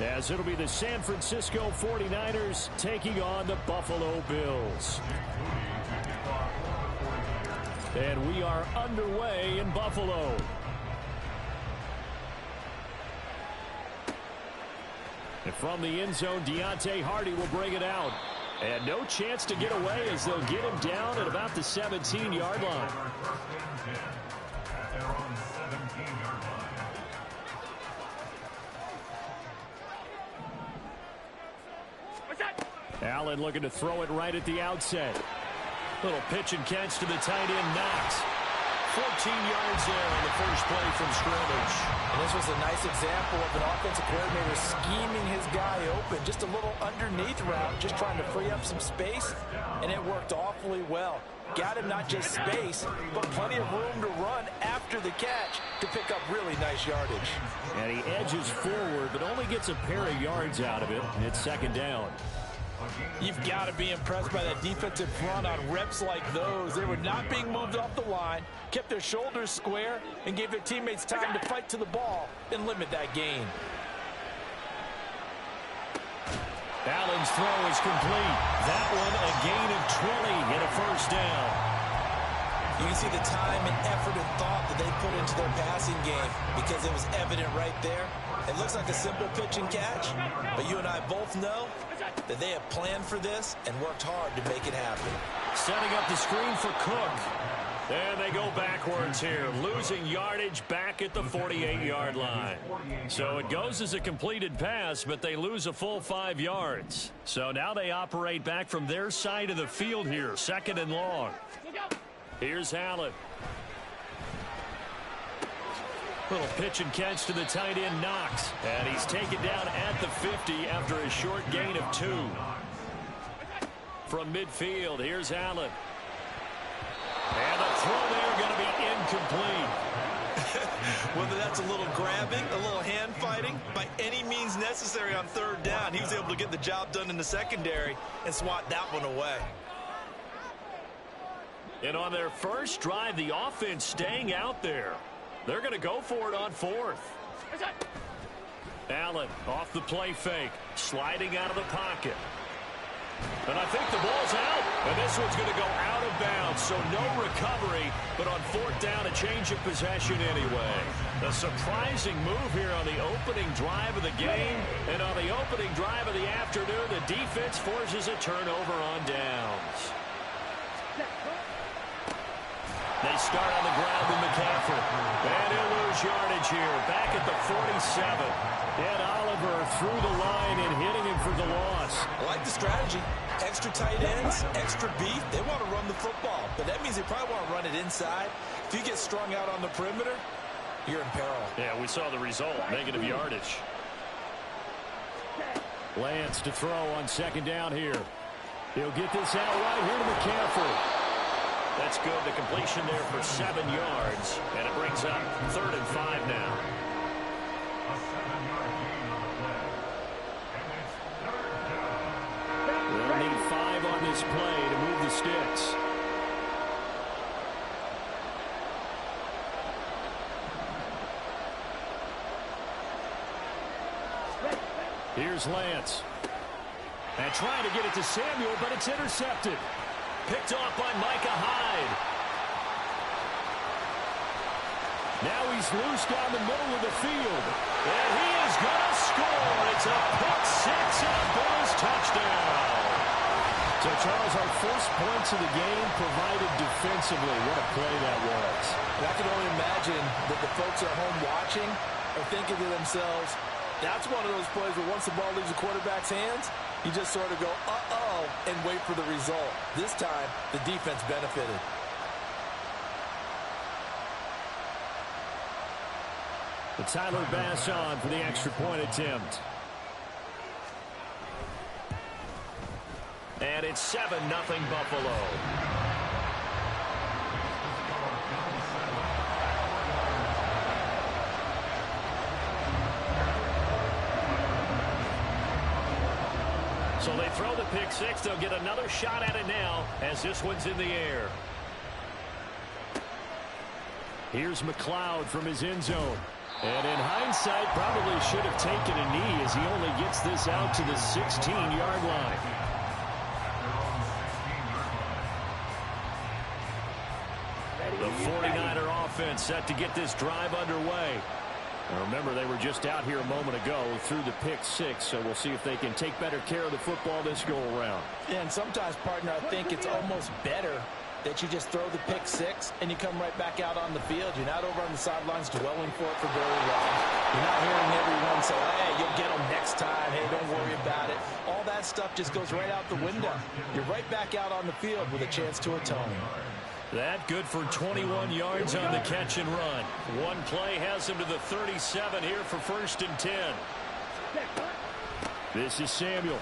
as it'll be the San Francisco 49ers taking on the Buffalo Bills. And we are underway in Buffalo. And from the end zone, Deontay Hardy will bring it out. And no chance to get away as they'll get him down at about the 17-yard line. Allen looking to throw it right at the outset. Little pitch and catch to the tight end, Knox. 14 yards there on the first play from scrimmage. And this was a nice example of an offensive coordinator scheming his guy open. Just a little underneath route, just trying to free up some space, and it worked awfully well. Got him not just space, but plenty of room to run after the catch to pick up really nice yardage. And he edges forward, but only gets a pair of yards out of it, and it's second down. You've got to be impressed by that defensive front on reps like those. They were not being moved off the line, kept their shoulders square, and gave their teammates time to fight to the ball and limit that gain. Allen's throw is complete. That one a gain of 20 and a first down. You can see the time and effort and thought that they put into their passing game because it was evident right there. It looks like a simple pitch and catch, but you and I both know that they have planned for this and worked hard to make it happen. Setting up the screen for Cook. And they go backwards here, losing yardage back at the 48-yard line. So it goes as a completed pass, but they lose a full 5 yards. So now they operate back from their side of the field here, second and long. Here's Allen. Little pitch and catch to the tight end, Knox. And he's taken down at the 50 after a short gain of 2. From midfield, here's Allen. And the throw there going to be incomplete. Whether that's a little grabbing, a little hand fighting, by any means necessary on third down, he was able to get the job done in the secondary and swat that one away. And on their first drive, the offense staying out there. They're going to go for it on fourth. Allen off the play fake, sliding out of the pocket. And I think the ball's out. And this one's going to go out of bounds, so no recovery. But on fourth down, a change of possession anyway. A surprising move here on the opening drive of the game. And on the opening drive of the afternoon, the defense forces a turnover on downs. They start on the ground with McCaffrey. And he'll lose yardage here. Back at the 47. And Oliver through the line and hitting him for the loss. I like the strategy. Extra tight ends, extra beef. They want to run the football. But that means they probably want to run it inside. If you get strung out on the perimeter, you're in peril. Yeah, we saw the result. Negative yardage. Lance to throw on second down here. He'll get this out right here to McCaffrey. That's good. The completion there for 7 yards. And it brings up 3rd and 5 now. They'll need 5 on this play to move the sticks. Here's Lance. And trying to get it to Samuel, but it's intercepted. Picked off by Micah Hyde. Now he's loose down the middle of the field. And he is going to score. It's a pick six and a bonus touchdown. So, Charles, our first points of the game provided defensively. What a play that was. And I can only imagine that the folks at home watching are thinking to themselves, that's one of those plays where once the ball leaves the quarterback's hands, you just sort of go, uh-oh, and wait for the result. This time, the defense benefited. The Tyler Bass on for the extra point attempt. And it's 7-0 Buffalo. So they throw the pick six. They'll get another shot at it now as this one's in the air. Here's McLeod from his end zone. And in hindsight, probably should have taken a knee as he only gets this out to the 16-yard line. The 49er offense set to get this drive underway. Now remember, they were just out here a moment ago through the pick six, so we'll see if they can take better care of the football this go-around. Yeah, and sometimes, partner, I think it's almost better that you just throw the pick six and you come right back out on the field. You're not over on the sidelines dwelling for it for very long. You're not hearing everyone say, hey, you'll get them next time. Hey, don't worry about it. All that stuff just goes right out the window. You're right back out on the field with a chance to atone. That good for 21 yards on the catch and run. One play has him to the 37 here for 1st and 10. This is Samuel.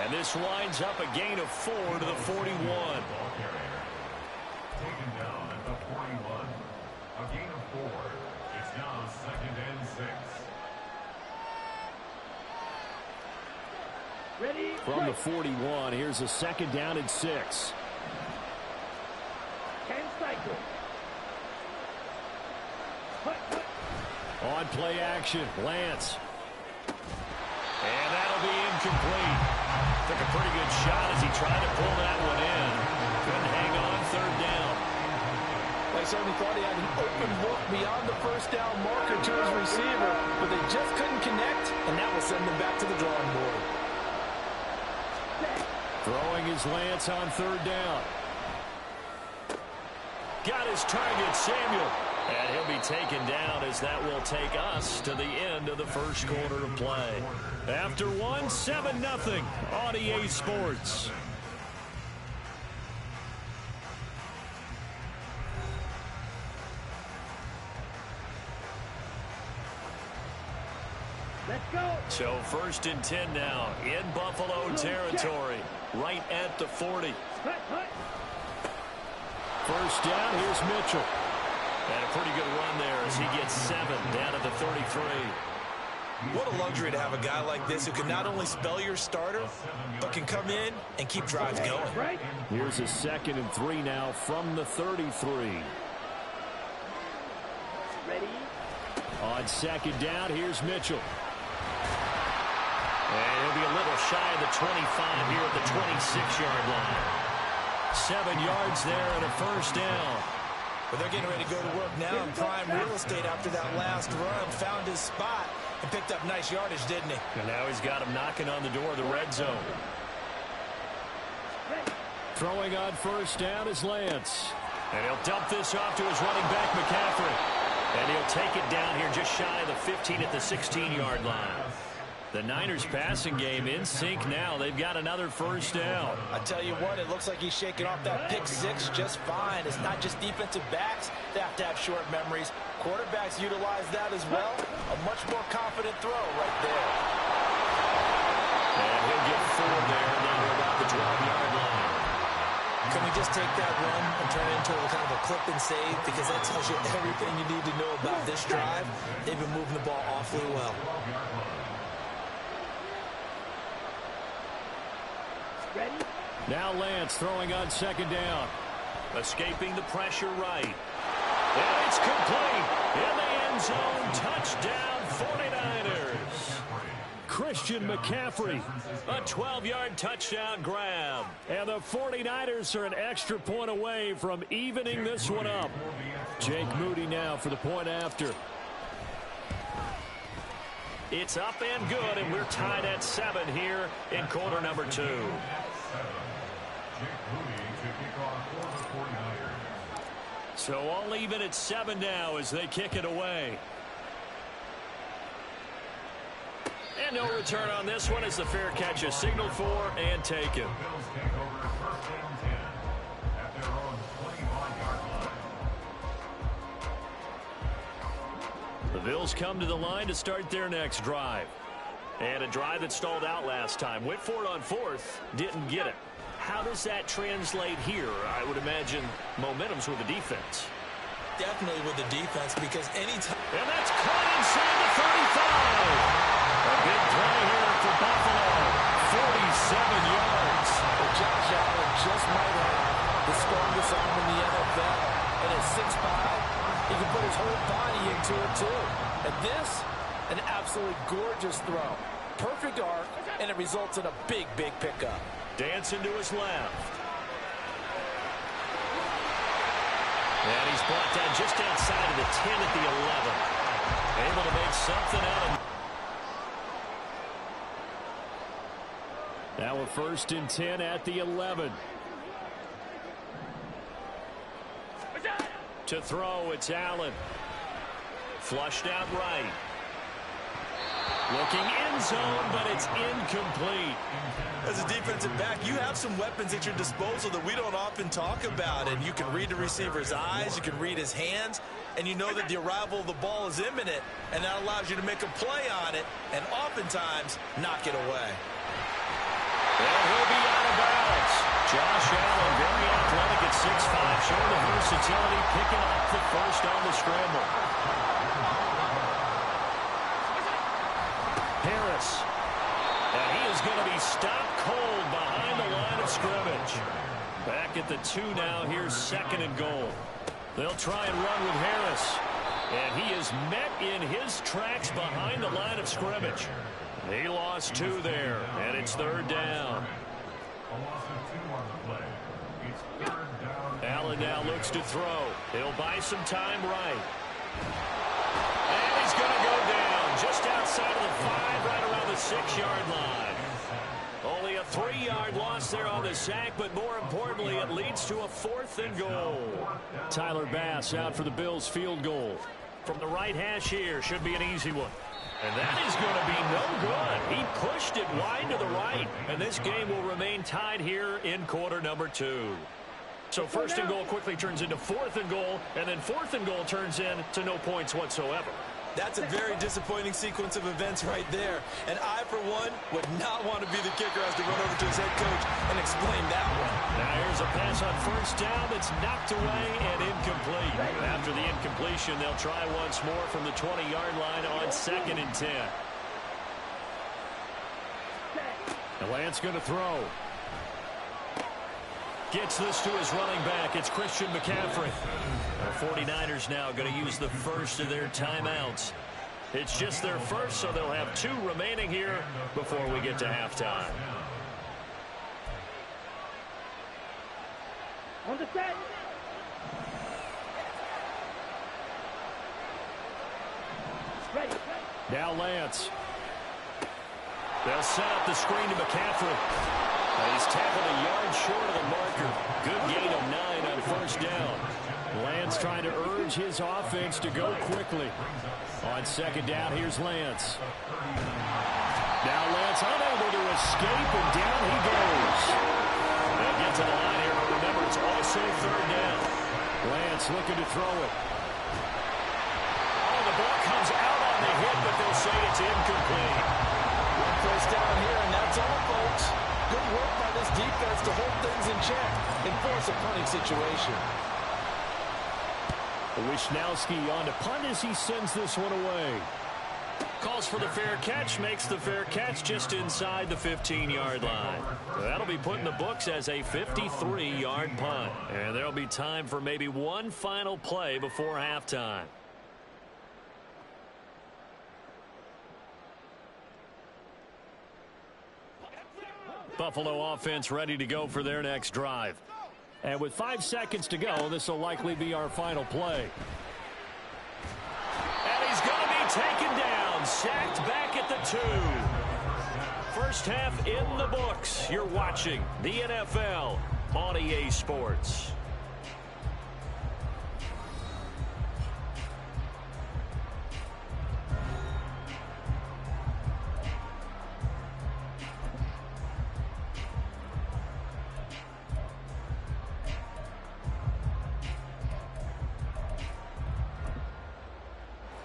And this lines up a gain of 4 to the 41. Taken down at the 41. A gain of 4. It's now 2nd and 6. Ready? From the 41, here's a 2nd down and 6. On play action, Lance. And that'll be incomplete. Took a pretty good shot as he tried to pull that one in. Couldn't hang on 3rd down. They certainly thought he had an open look beyond the 1st down marker to his receiver, but they just couldn't connect, and that will send them back to the drawing board. Throwing his Lance on 3rd down. Got his target, Samuel. And he'll be taken down as that will take us to the end of the 1st quarter of play. After 7-0 on EA Sports. Let's go. So 1st and 10 now in Buffalo territory, right at the 40. 1st down, here's Mitchell. And a pretty good run there as he gets 7 down at the 33. What a luxury to have a guy like this who can not only spell your starter, but can come in and keep drives going. Here's a 2nd and 3 now from the 33. Ready? On 2nd down, here's Mitchell. And he'll be a little shy of the 25 here at the 26-yard line. 7 yards there and a 1st down. But they're getting ready to go to work now in prime real estate after that last run. Found his spot and picked up nice yardage, didn't he? And now he's got him knocking on the door of the red zone. Throwing on 1st down is Lance. And he'll dump this off to his running back, McCaffrey. And he'll take it down here just shy of the 15 at the 16-yard line. The Niners passing game in sync now. They've got another 1st down. I tell you what, it looks like he's shaking off that pick six just fine. It's not just defensive backs. They have to have short memories. Quarterbacks utilize that as well. A much more confident throw right there. And he'll get 4 there down to about the 12-yard line. Can we just take that run and turn it into a kind of a clip and save? Because that tells you everything you need to know about this drive. They've been moving the ball awfully well. Ready? Now Lance throwing on 2nd down. Escaping the pressure right. And it's complete. In the end zone. Touchdown 49ers. Christian McCaffrey. A 12-yard touchdown grab. And the 49ers are an extra point away from evening this one up. Jake Moody now for the point after. It's up and good, and we're tied at 7 here in quarter number 2. So all even at 7 now as they kick it away. And no return on this one as the fair catch is signaled for and taken. The Bills come to the line to start their next drive. And a drive that stalled out last time. Went for it on 4th, didn't get it. How does that translate here? I would imagine momentum's with the defense. Definitely with the defense, because anytime... And that's caught inside the 35. A big play here for Buffalo. 47 yards. Well, Josh Allen just might have the strongest arm in the NFL. And at 6'5", he can put his whole body into it, too. And this, an absolute absolutely gorgeous throw. Perfect arc, and it results in a big, big pickup. Dancing to his left. And he's brought down just outside of the 10 at the 11. Able to make something out of. Now a 1st and 10 at the 11. To throw, it's Allen. Flushed out right. Looking end zone, but it's incomplete. As a defensive back, you have some weapons at your disposal that we don't often talk about. And you can read the receiver's eyes, you can read his hands, and you know that the arrival of the ball is imminent, and that allows you to make a play on it and oftentimes knock it away. And he'll be out of bounds. Josh Allen, very athletic at 6'5", showing the versatility, picking up the first on the scramble. Harris. And he is going to be stopped cold behind the line of scrimmage. Back at the 2 now. Here's 2nd and goal. They'll try and run with Harris. And he is met in his tracks behind the line of scrimmage. He lost 2 there, and it's 3rd down. Allen now looks to throw. He'll buy some time right. And he's going to go down just outside of the 5, right around the 6-yard line. Only a 3-yard loss there on the sack, but more importantly, it leads to a 4th and goal. Tyler Bass out for the Bills field goal. From the right hash here, should be an easy one. And that is going to be no good. He pushed it wide to the right, and this game will remain tied here in quarter number 2. So 1st and goal quickly turns into 4th and goal, and then 4th and goal turns into no points whatsoever. That's a very disappointing sequence of events right there. And I, for one, would not want to be the kicker as to run over to his head coach and explain that one. Now here's a pass on 1st down that's knocked away and incomplete. After the incompletion, they'll try once more from the 20-yard line on 2nd and 10. And Lance going to throw. Gets this to his running back. It's Christian McCaffrey. The 49ers now going to use the first of their timeouts. It's just their first, so they'll have 2 remaining here before we get to halftime. On the set. Ready. Now Lance. They'll set up the screen to McCaffrey. He's tackled a yard short of the marker. Good gain of 9 on 1st down. Lance trying to urge his offense to go quickly. On 2nd down, here's Lance. Now Lance unable to escape, and down he goes. They'll get to the line here, but remember, it's also 3rd down. Lance looking to throw it. Oh, the ball comes out on the hit, but they'll say it's incomplete. 1st down here, and that's all, folks. Good work by this defense to hold things in check and force a punting situation. Wisnowski on to punt as he sends this one away. Calls for the fair catch, makes the fair catch just inside the 15-yard line. That'll be put in the books as a 53-yard punt. And there'll be time for maybe one final play before halftime. Buffalo offense ready to go for their next drive. And with 5 seconds to go, this will likely be our final play. And he's going to be taken down, sacked back at the 2. First half in the books. You're watching the NFL on EA Sports.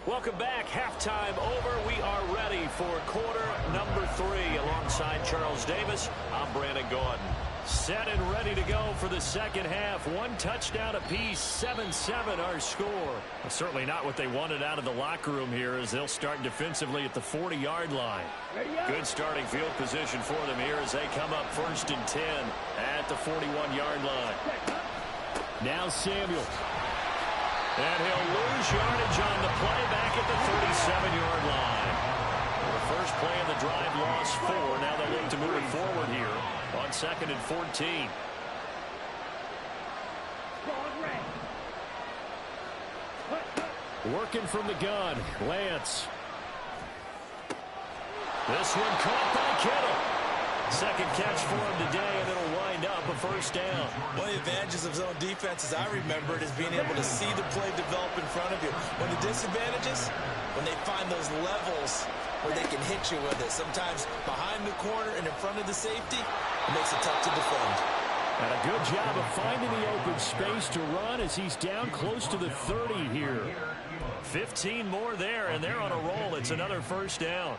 Welcome back. Halftime over. We are ready for quarter number 3. Alongside Charles Davis, I'm Brandon Gordon. Set and ready to go for the second half. 1 touchdown apiece, 7-7 our score. Well, certainly not what they wanted out of the locker room here as they'll start defensively at the 40-yard line. Good starting field position for them here as they come up 1st and 10 at the 41-yard line. Now Samuel. And he'll lose yardage on the play back at the 37-yard line. first play of the drive, lost 4. Now they look to move it forward here on 2nd and 14. Working from the gun, Lance. This one caught by Kittle. Second catch for him today, and it'll wind up a first down. One of the advantages of zone defense, as I remember it, is being able to see the play develop in front of you. One of the disadvantages, when they find those levels where they can hit you with it, sometimes behind the corner and in front of the safety, it makes it tough to defend. And a good job of finding the open space to run as he's down close to the 30 here. 15 more there, and they're on a roll. It's another first down.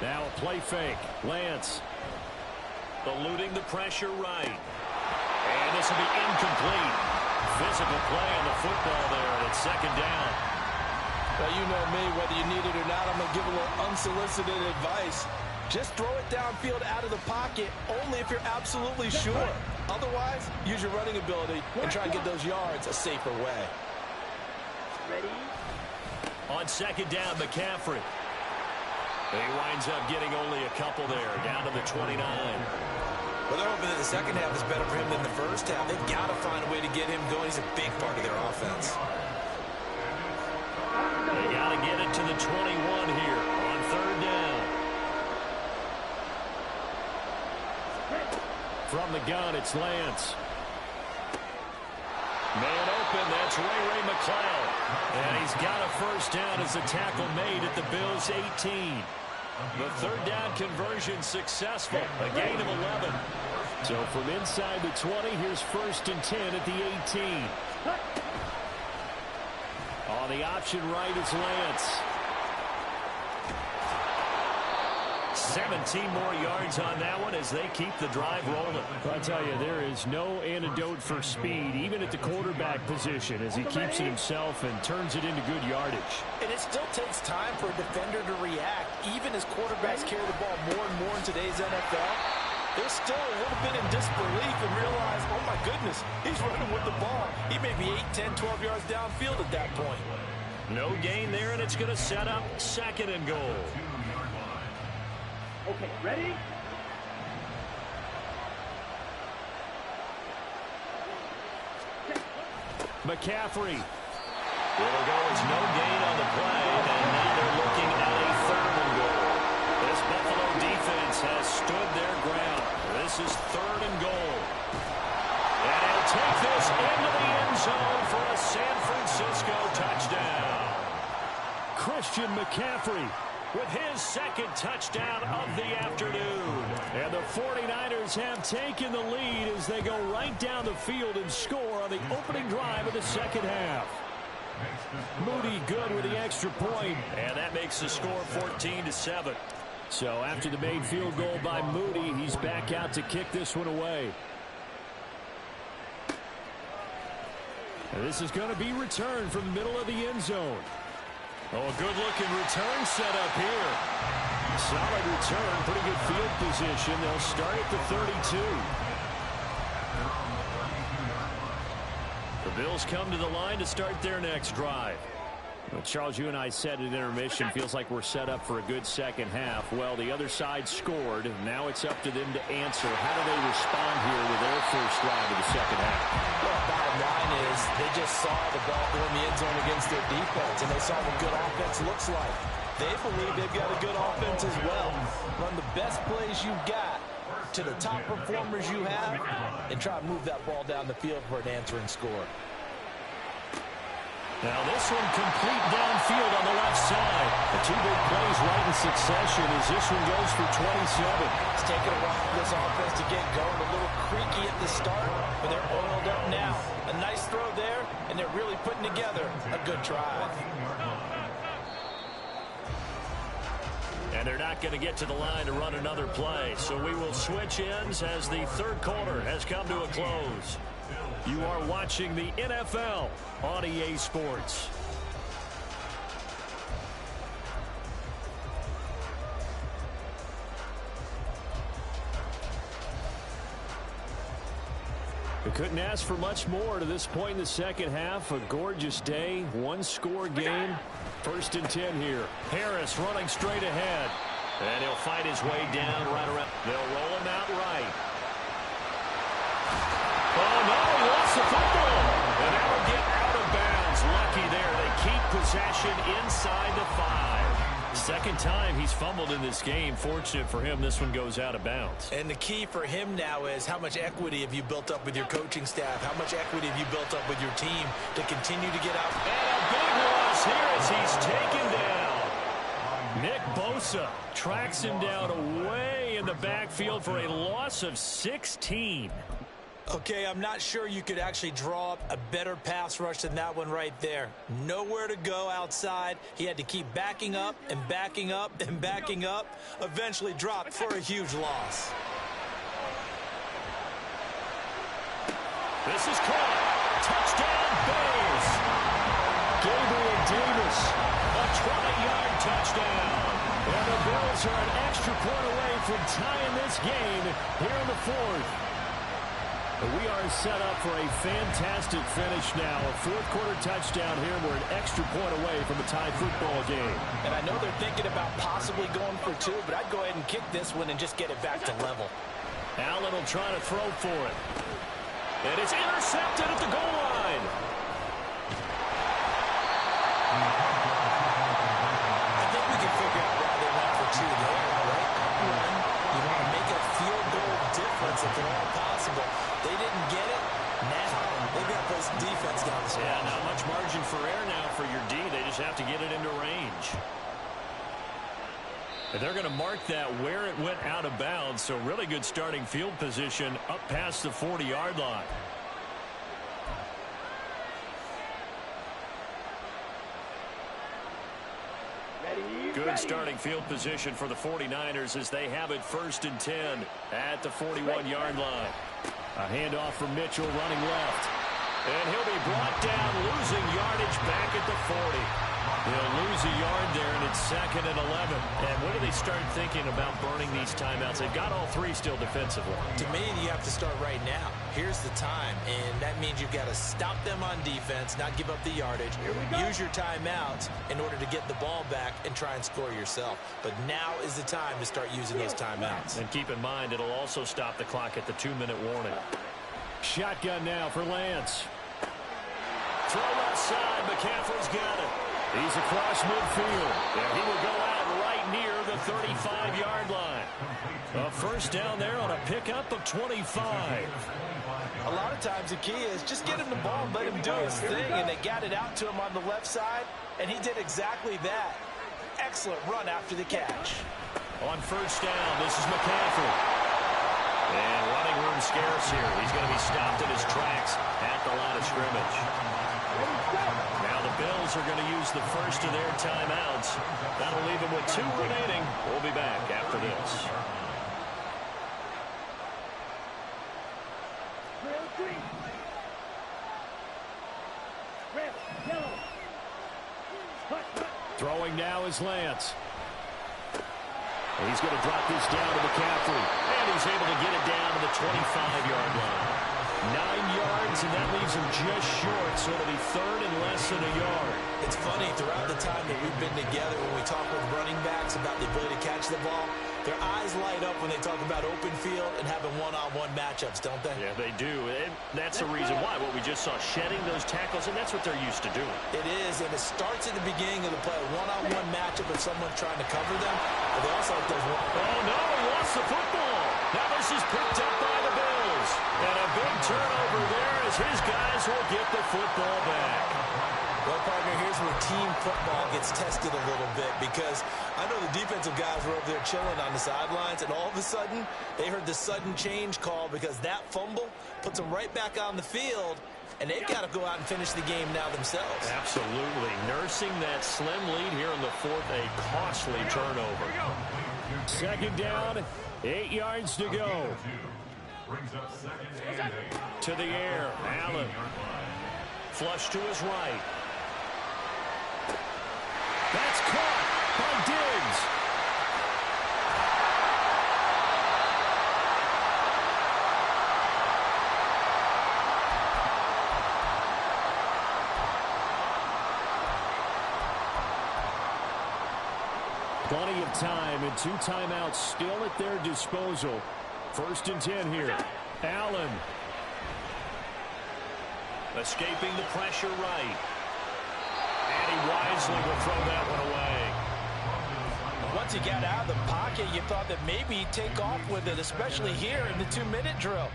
Now a play fake. Lance eluding the pressure right. And this will be incomplete. Physical play on the football there, and it's second down. Well, you know me, whether you need it or not, I'm going to give a little unsolicited advice. Just throw it downfield out of the pocket only if you're absolutely sure. Otherwise, use your running ability and try and get those yards a safer way. Ready? On second down, McCaffrey. He winds up getting only a couple there, down to the 29. Well, they're hoping that the second half is better for him than the first half. They've got to find a way to get him going. He's a big part of their offense. They got to get it to the 21 here on third down. From the gun, it's Lance. Man open, that's Ray McCloud. And he's got a first down as the tackle made at the Bills' 18. The third down conversion successful, a gain of 11. So from inside the 20, here's 1st and 10 at the 18. On the option right is Lance. 17 more yards on that one as they keep the drive rolling. I tell you, there is no antidote for speed, even at the quarterback position, as he keeps it himself and turns it into good yardage. And it still takes time for a defender to react, even as quarterbacks carry the ball more and more in today's NFL. They're still a little bit in disbelief and realize, oh my goodness, he's running with the ball. He may be 8, 10, 12 yards downfield at that point. No gain there, and it's going to set up 2nd and goal. Okay, ready? McCaffrey. It'll go as no gain on the play, and now they're looking at a 3rd and goal. This Buffalo defense has stood their ground. This is 3rd and goal. And he'll take this into the end zone for a San Francisco touchdown. Christian McCaffrey with his 2nd touchdown of the afternoon. And the 49ers have taken the lead as they go right down the field and score on the opening drive of the second half. Moody good with the extra point, and that makes the score 14-7. So after the made field goal by Moody, he's back out to kick this one away. And this is going to be returned from the middle of the end zone. Oh, a good-looking return set up here. Solid return, pretty good field position. They'll start at the 32. The Bills come to the line to start their next drive. Well, Charles, you and I said at intermission, feels like we're set up for a good second half. Well, the other side scored. Now it's up to them to answer. How do they respond here with their first drive of the second half? Well, bottom line is they just saw the ball go in the end zone against their defense, and they saw what good offense looks like. They believe they've got a good offense as well. Run the best plays you've got to the top performers you have, and try to move that ball down the field for an answering score. Now this one complete downfield on the left side. The 2 big plays right in succession as this one goes for 27. It's taken a while for this offense to get going. A little creaky at the start, but they're oiled up now. A nice throw there, and they're really putting together a good drive. And they're not going to get to the line to run another play. So we will switch ends as the third quarter has come to a close. You are watching the NFL on EA Sports. We couldn't ask for much more to this point in the second half. A gorgeous day, one-score game. 1st and 10 here. Harris running straight ahead. And he'll fight his way down right around. They'll roll him out right. Oh, no, he lost the football. And that will get out of bounds. Lucky there. They keep possession inside the 5. Second time he's fumbled in this game. Fortunate for him, this one goes out of bounds. And the key for him now is how much equity have you built up with your coaching staff? How much equity have you built up with your team to continue to get out? And a big loss here as he's taken down. Nick Bosa tracks him down away in the backfield for a loss of 16. Okay, I'm not sure you could actually draw up a better pass rush than that one right there. Nowhere to go outside. He had to keep backing up and backing up and backing up. Eventually dropped for a huge loss. This is caught. Touchdown, Bears. Gabriel Davis, a 20-yard touchdown. And the Bills are an extra point away from tying this game here in the 4th. We are set up for a fantastic finish now. A 4th-quarter touchdown here. We're an extra point away from a tie football game. And I know they're thinking about possibly going for 2, but I'd go ahead and kick this one and just get it back to level. Allen will try to throw for it. And it's intercepted at the goal line. I think we can figure out why they went for 2 there, right? One, you want to make a field goal difference if at all possible. They didn't get it. Now they've got to play some defense down the stretch. Yeah, not much margin for error now for your D. They just have to get it into range. And they're going to mark that where it went out of bounds. So really good starting field position up past the 40-yard line. Good starting field position for the 49ers as they have it 1st and 10 at the 41-yard line. A handoff from Mitchell running left. And he'll be brought down, losing yardage back at the 40. They'll lose a yard there, and it's 2nd and 11. And when do they start thinking about burning these timeouts? They've got all 3 still defensively. To me, you have to start right now. Here's the time, and that means you've got to stop them on defense, not give up the yardage. Use your timeouts in order to get the ball back and try and score yourself. But now is the time to start using those timeouts. And keep in mind, it'll also stop the clock at the 2-minute warning. Shotgun now for Lance. Throw left side. McCaffrey's got it. He's across midfield. And he will go out right near the 35-yard line. A 1st down there on a pickup of 25. A lot of times the key is just get him the ball and let him do his thing. And they got it out to him on the left side, and he did exactly that. Excellent run after the catch. On 1st down, this is McCaffrey. And running room scarce here. He's going to be stopped in his tracks at the line of scrimmage. Now the Bills are going to use the first of their timeouts. That'll leave them with 2 remaining. We'll be back after this. Throwing now is Lance. And he's going to drop this down to McCaffrey. And he's able to get it down to the 25-yard line. 9 yards, and that leaves him just short. So it'll be 3rd and less than a yard. It's funny, throughout the time that we've been together, when we talk with running backs about the ability to catch the ball, their eyes light up when they talk about open field and having one-on-one matchups, don't they? Yeah, they do. And that's the reason why. What we just saw, shedding those tackles, and that's what they're used to doing. It is, and it starts at the beginning of the play. One-on-one matchup with someone trying to cover them. But they also have those Oh, no, he lost the football. Now this is picked up by the Bills. And a big turnover there as his guys will get the football back. Well, partner, here's where team football gets tested a little bit, because I know the defensive guys were over there chilling on the sidelines, and all of a sudden, they heard the sudden change call because that fumble puts them right back on the field, and they've got to go out and finish the game now themselves. Absolutely. Nursing that slim lead here in the 4th, a costly turnover. 2nd down, 8 yards to go. To the air, Allen. Flush to his right. That's caught by Diggs. Plenty of time and 2 timeouts still at their disposal. 1st and 10 here. Allen. Escaping the pressure right. And he wisely will throw that one away. Once he got out of the pocket, you thought that maybe he'd take off with it, especially here in the 2-minute drill.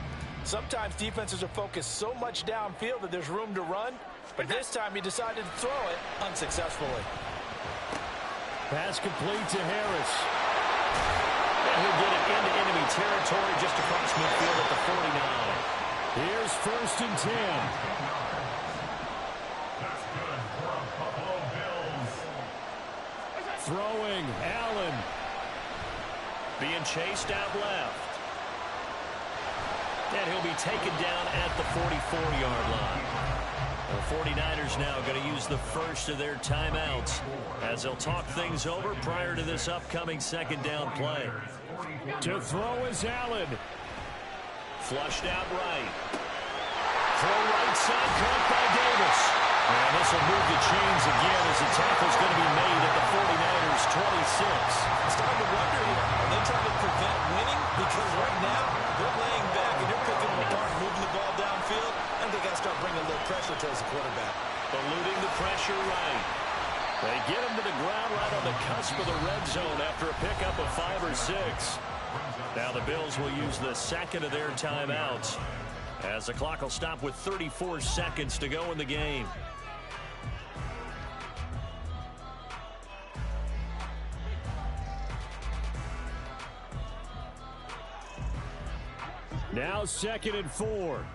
Sometimes defenses are focused so much downfield that there's room to run, but this time he decided to throw it unsuccessfully. Pass complete to Harris. And he'll get it into enemy territory just across midfield at the 49. Here's 1st and 10. That's good for a Buffalo Bills. Throwing, Allen. Being chased out left. And he'll be taken down at the 44-yard line. The 49ers now going to use the first of their timeouts as they'll talk things over prior to this upcoming 2nd down play. To throw is Allen. Flushed out right. Throw right side, caught by Davis. And this will move the chains again as the tackle's going to be made at the 49ers' 26. It's time to wonder here. Are they trying to prevent winning? Because right now, they're laying back and they're picking them apart, moving the ball downfield. And they got to start bringing a little pressure towards the quarterback. Eluding the pressure right. They get him to the ground right on the cusp of the red zone after a pickup of 5 or 6. Now the Bills will use the 2nd of their timeouts as the clock will stop with 34 seconds to go in the game. Now 2nd and 4.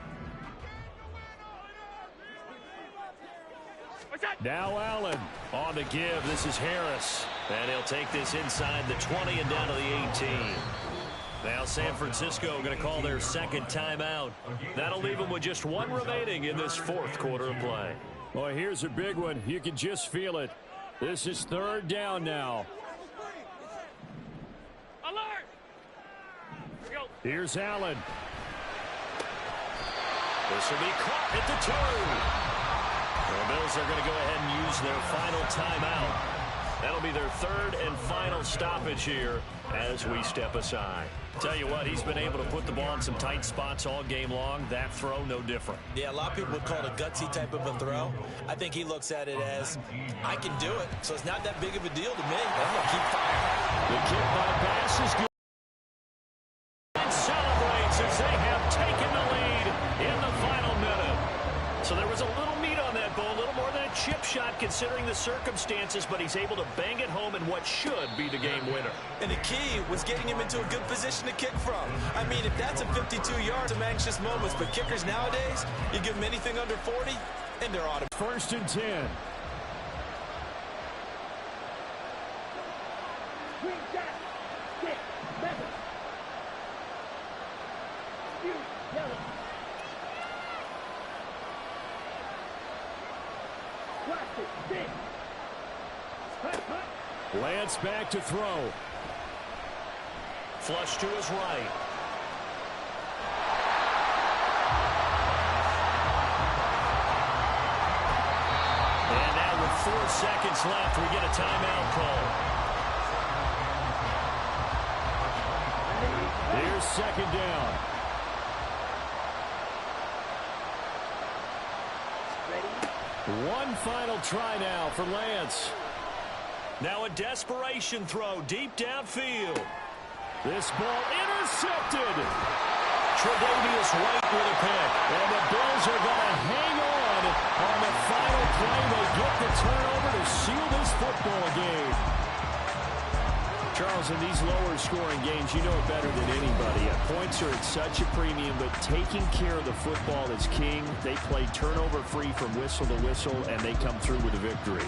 Now Allen on the give. This is Harris. And he'll take this inside the 20 and down to the 18. Now San Francisco going to call their 2nd timeout. That'll leave them with just 1 remaining in this 4th quarter of play. Well, here's a big one. You can just feel it. This is 3rd down now. Alert! Here's Allen. This will be caught at the 2. The Bills are going to go ahead and use their final timeout. That'll be their 3rd and final stoppage here as we step aside. Tell you what, he's been able to put the ball in some tight spots all game long. That throw, no different. Yeah, a lot of people would call it a gutsy type of a throw. I think he looks at it as, I can do it, so it's not that big of a deal to me. I'm going to keep firing. The kick by Bass is good. And celebrates as they have taken the lead in the final minute. So there was a little meat on that ball, a little more than a chip shot considering the circumstances, but he's able to bang it home in what should be the game winner. And the key was getting him into a good position to kick from. I mean, if that's a 52 yards, some anxious moments, but kickers nowadays, you give them anything under 40, and they're auto. 1st and 10. Green shot. 6, 7. You, yellow. Watch it. 6. Hut, hut. Lance back to throw. Flush to his right. And now with 4 seconds left, we get a timeout call. Here's 2nd down. One final try now for Lance. Now a desperation throw deep downfield. This ball intercepted. Tre'Davious White with a pick. And the Bills are going to hang on the final play. They get the turnover to seal this football game. Charles, in these lower scoring games, you know it better than anybody. Points are at such a premium, but taking care of the football is king. They play turnover free from whistle to whistle, and they come through with a victory.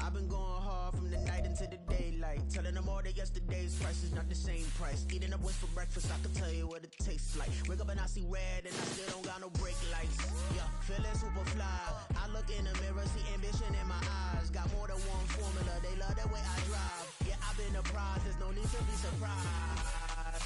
I've been going hard from the night into the daylight, telling them all that yesterday's price is not the same price. Eating up wings for breakfast, I can tell you what it tastes like. Wake up and I see red and I still don't got no brake lights. Yeah, feeling super fly. I look in the mirror, see ambition in my eyes. Got more than one formula, they love the way I drive. Yeah, I've been a prize, there's no need to be surprised.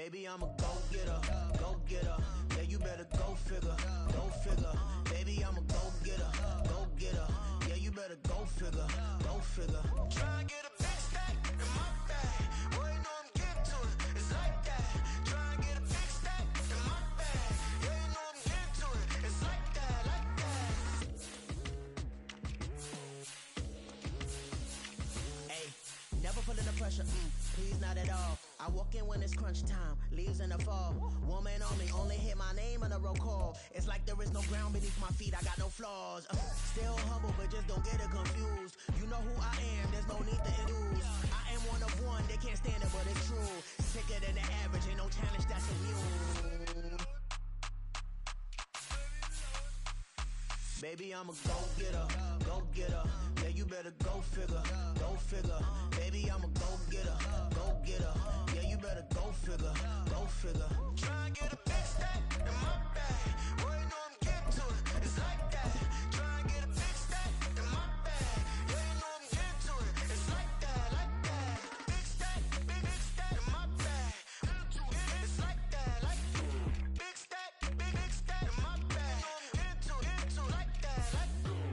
Baby, I'm a go-getter, go-getter. Yeah, you better go figure, go figure. Baby, I'm a go-getter, go-getter. Yeah, you better go figure, go figure. Try and get a big stack in my bag. Boy, you know I'm getting to it. It's like that. Try and get a big stack in my bag. Yeah, you know I'm getting to it. It's like that, like that. Hey, never feeling the pressure, please not at all. I walk in when it's crunch time, leaves in the fall. Woman on me, only hit my name on the roll call. It's like there is no ground beneath my feet, I got no flaws. Still humble, but just don't get it confused. You know who I am, there's no need to induce. I am one of one, they can't stand it, but it's true. Sicker than the average, ain't no challenge that's immune. Baby, I'm a go-getter, go-getter. Yeah, you better go figure, go figure. Baby, I'm a go-getter, go-getter. Yeah, you better go figure, go figure. Try and get a big stack in my bag. Boy, you know I'm getting to it. It's like that. Try and get a big stack in my bag. Yeah, you know I'm getting to it. It's like that, like that. Big stack, big stack in my bag. It's like that, like that. Big stack in my bag. You know I'm getting to it, like that, like that.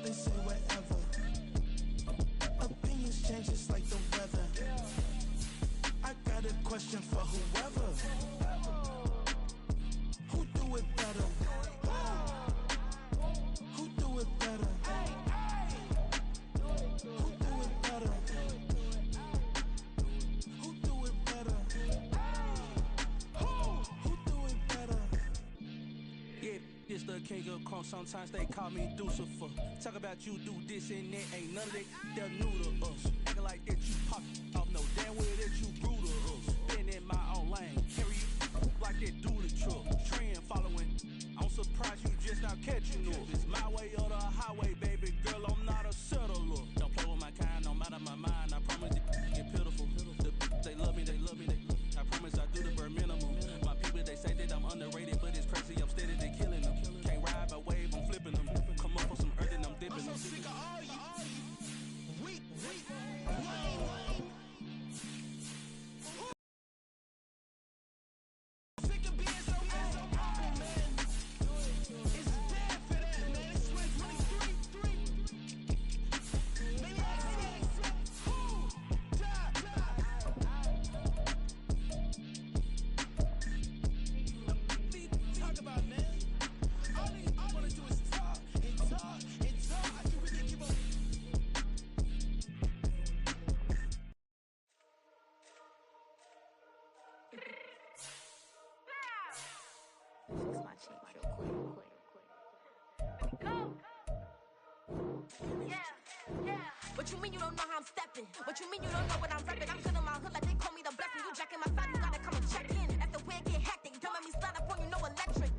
They say whatever. Opinions change just like the weather. I got a question for whoever. Who do it better? Who do it better? Who do it better? Who do it better? Who do it better? Yeah, it's the king of crunk. Sometimes they call me Lucifer. Talk about you do this and that, ain't none of that, they're new to us. Acting like that you pop off, no damn well that you brutal to us. Been in my own lane, carry you like that do the truck. Trend following, I'm surprised you just not catching up. It's my way or the highway, baby girl, I'm not a settler. Don't play with my kind, no matter my mind, I promise it get pitiful. They love me, they love me, they love me. I promise I do the bare minimum. My people, they say that I'm underrated, but it's crazy, I'm steady, they killing them. Can't ride my wave, I'm flipping them. Come up for some earth and I'm dipping them. Sick of all you. Weak. Sick of being so humble, man. It's dead for that, man. It's 2023. Maybe I said, who? Talk about, man. All I wanna do is talk and talk and talk. I can really give up. Fix my cheek real quick. What you mean you don't know how I'm stepping? What you mean you don't know what I'm repping? I'm good in my hood like they call me the blessing. You jacking my side, you gotta come and check in. After the way it get hectic, don't make me slide up on you, no electric.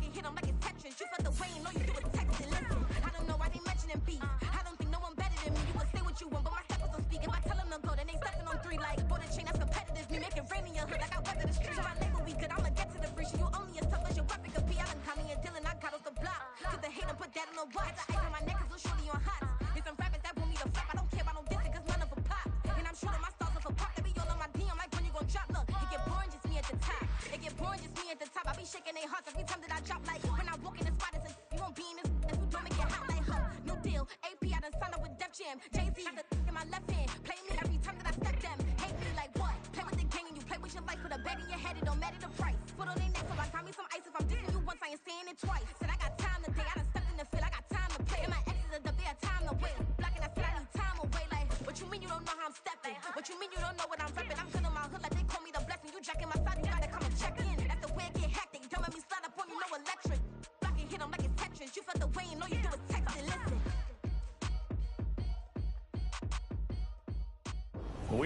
You hit them like it's Tetris. You felt the way, you know you do it texting. Listen, I don't know why they mentioning beef. I don't think no one better than me. You can say what you want, but my steppers don't speak. If I tell them to go, then they stepping on 3 like border chain. That's competitive. Me making rain in your hood like I weather the streets. So my neighbor we good. I'ma get to the breach. You only as tough as your weapon could be. I done caught me a dealing. I got off the block. Cause the hate and put that on the watch. Had the ice on my neck cause little shorty on hot. There's some rappers that want me to flop. I don't care about no dissing cause none of them pop. And I'm shooting my stars off a pop. They be all on my DM like when you gon' drop. Look, it get boring just me at the top. It get boring just me at the top. I be shaking their hearts every time that I drop. Like when I walk in the spot, it's a, you won't be in this if you don't make it hot like her. New deal, AP, I done signed up with Def Jam. Jay-Z, got the in my left hand. Play me every time that I step them. Hate me like what? Play with the gang and you play with your life. Put a bet in your head, it don't matter the price. Put on their neck so I got me some ice. If I'm dissing you once, I ain't saying it twice. Said I got time today, I done stepped in the field, I got time to play.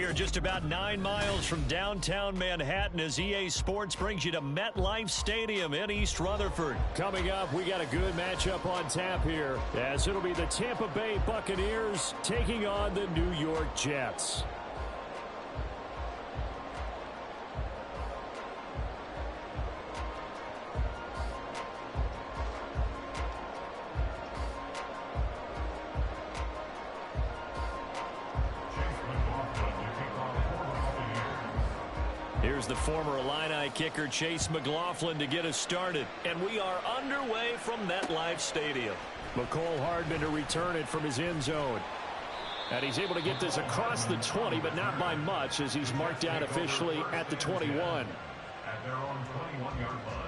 are just about 9 miles from downtown Manhattan as EA Sports brings you to MetLife Stadium in East Rutherford. Coming up, we got a good matchup on tap here, as it'll be the Tampa Bay Buccaneers taking on the New York Jets. Here's the former Illini kicker Chase McLaughlin to get us started. And we are underway from MetLife Stadium. McCole Hardman to return it from his end zone. And he's able to get this across the 20, but not by much, as he's marked down officially at the 21. At their own 21-yard line.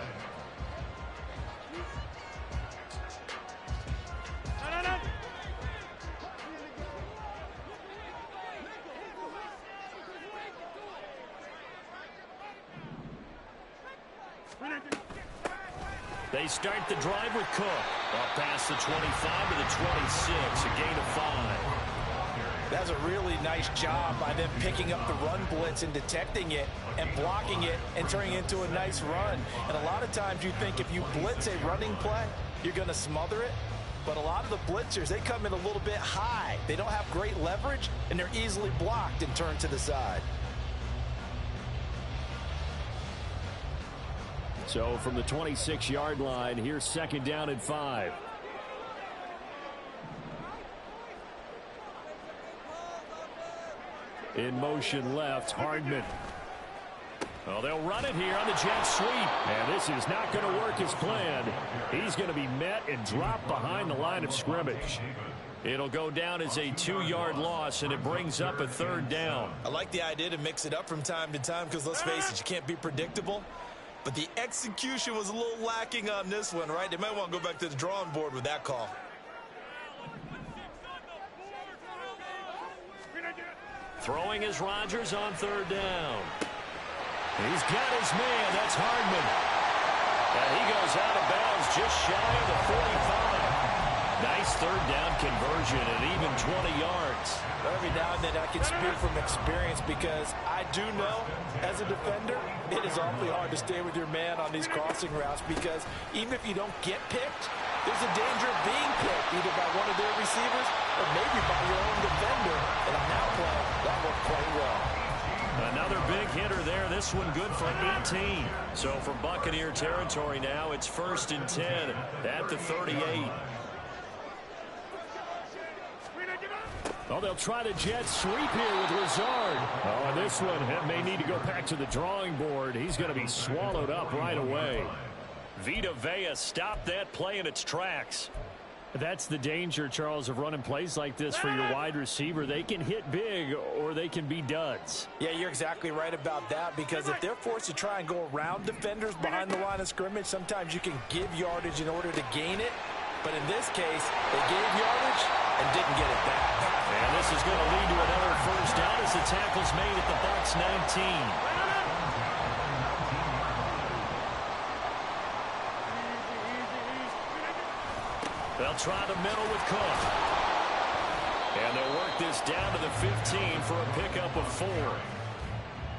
They start the drive with Cook. Up past the 25 to the 26, a gain of 5. That's a really nice job by them picking up the run blitz and detecting it and blocking it and turning it into a nice run. And a lot of times you think if you blitz a running play, you're going to smother it. But a lot of the blitzers, they come in a little bit high. They don't have great leverage, and they're easily blocked and turned to the side. So from the 26-yard line, here's second down and 5. In motion left, Hardman. Well, they'll run it here on the jet sweep. And this is not going to work as planned. He's going to be met and dropped behind the line of scrimmage. It'll go down as a 2-yard loss, and it brings up a third down. I like the idea to mix it up from time to time because, let's face it, you can't be predictable. But the execution was a little lacking on this one, right? They might want to go back to the drawing board with that call. Throwing is Rodgers on third down. He's got his man. That's Hardman. And he goes out of bounds just shy of the 45. Nice third down conversion and even 20 yards. Every now and then I can speak from experience because I do know as a defender it is awfully hard to stay with your man on these crossing routes because even if you don't get picked, there's a danger of being picked either by one of their receivers or maybe by your own defender. And on that play, that worked quite well. Another big hitter there. This one good for 18. So from Buccaneer territory now, it's 1st and 10 at the 38. Oh, they'll try the jet sweep here with Lazard. Oh, and this one may need to go back to the drawing board. He's going to be swallowed up right away. Vita Vea stopped that play in its tracks. That's the danger, Charles, of running plays like this for your wide receiver. They can hit big or they can be duds. Yeah, you're exactly right about that because if they're forced to try and go around defenders behind the line of scrimmage, sometimes you can give yardage in order to gain it. But in this case, they gave yardage and didn't get it back. And this is going to lead to another first down as the tackle's made at the Bucs 19. They'll try the middle with Cook. And they'll work this down to the 15 for a pickup of 4.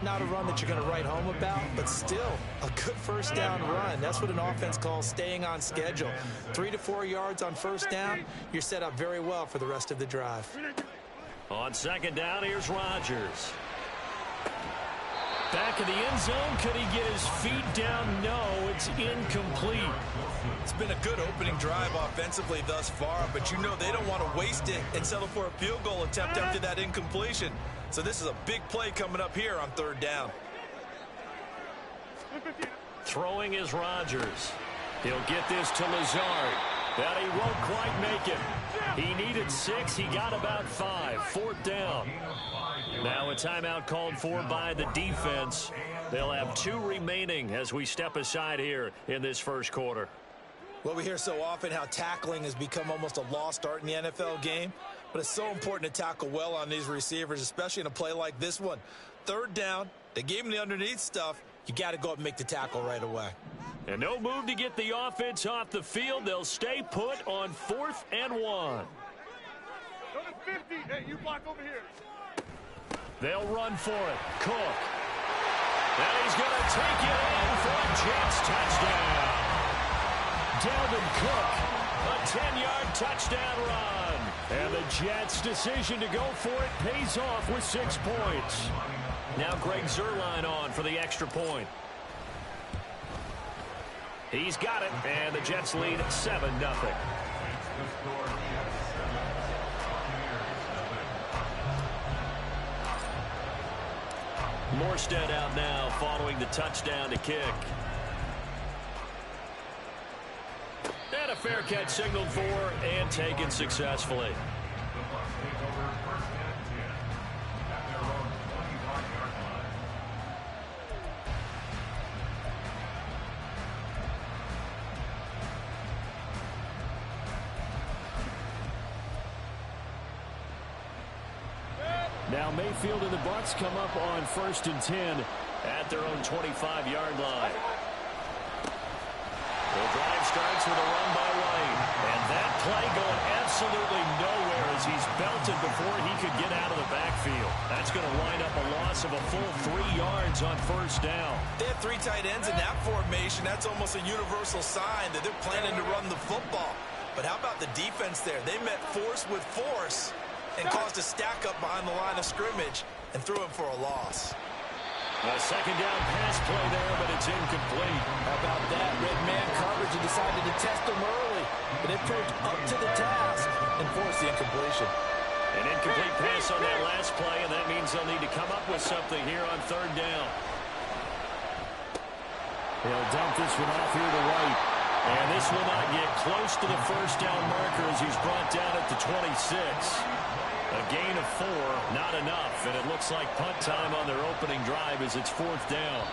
Not a run that you're going to write home about, but still a good first down run. That's what an offense calls staying on schedule. 3 to 4 yards on first down, you're set up very well for the rest of the drive. On second down, here's Rodgers. Back in the end zone, could he get his feet down? No, it's incomplete. It's been a good opening drive offensively thus far, but you know they don't want to waste it and settle for a field goal attempt after that incompletion. So this is a big play coming up here on third down. Throwing is Rodgers. He'll get this to Lazard. But he won't quite make it. He needed 6. He got about 5. 4th down. Now a timeout called for by the defense. They'll have 2 remaining as we step aside here in this first quarter. Well, we hear so often how tackling has become almost a lost art in the NFL game. But it's so important to tackle well on these receivers, especially in a play like this one. Third down, they gave him the underneath stuff. You got to go up and make the tackle right away. And no move to get the offense off the field. They'll stay put on 4th and 1. Go to 50. Hey, you block over here. They'll run for it. Cook. And he's going to take it in for a Jets touchdown. Dalvin Cook, a 10-yard touchdown run. And the Jets' decision to go for it pays off with 6 points. Now Greg Zuerlein on for the extra point. He's got it, and the Jets lead 7-0. Morstead out now following the touchdown to kick. And a fair catch signaled for and taken successfully. Now Mayfield and the Bucs come up on 1st and 10 at their own 25-yard line. The drive starts with a run by White. And that play going absolutely nowhere as he's belted before he could get out of the backfield. That's going to wind up a loss of a full 3 yards on 1st down. They have 3 tight ends in that formation. That's almost a universal sign that they're planning to run the football. But how about the defense there? They met force with force and caused a stack up behind the line of scrimmage and threw him for a loss. A 2nd down pass play there, but it's incomplete. How about that? Red man coverage and decided to test him early, but it proved up to the task and forced the incompletion. An incomplete pass on that last play, and that means they'll need to come up with something here on 3rd down. He'll dump this one off here to White. And this will not get close to the 1st down marker as he's brought down at the 26. A gain of 4, not enough, and it looks like punt time on their opening drive as it's 4th down.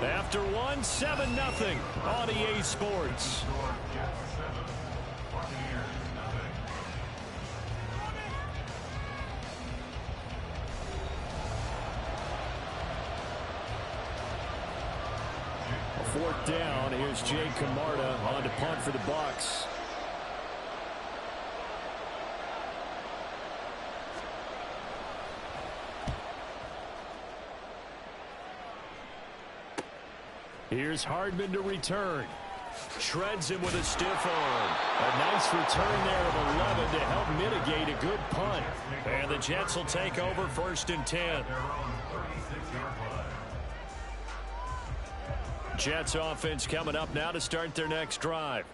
After 1, 7-0 on EA Sports. A 4th down. Here's Jay Camarda on to punt for the Bucs. Here's Hardman to return. Shreds him with a stiff arm. A nice return there of 11 to help mitigate a good punt. And the Jets will take over 1st and 10. Jets offense coming up now to start their next drive.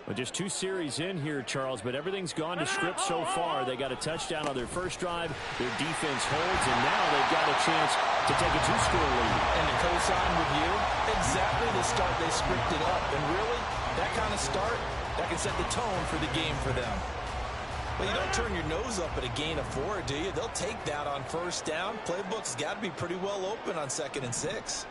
Well, just 2 series in here, Charles, but everything's gone to script so far. They got a touchdown on their first drive. Their defense holds, and now they've got a chance to take a 2-score lead. And to co-sign with you, exactly the start they scripted up. And really, that kind of start, that can set the tone for the game for them. Well, you don't turn your nose up at a gain of 4, do you? They'll take that on 1st down. Playbook's got to be pretty well open on 2nd and 6.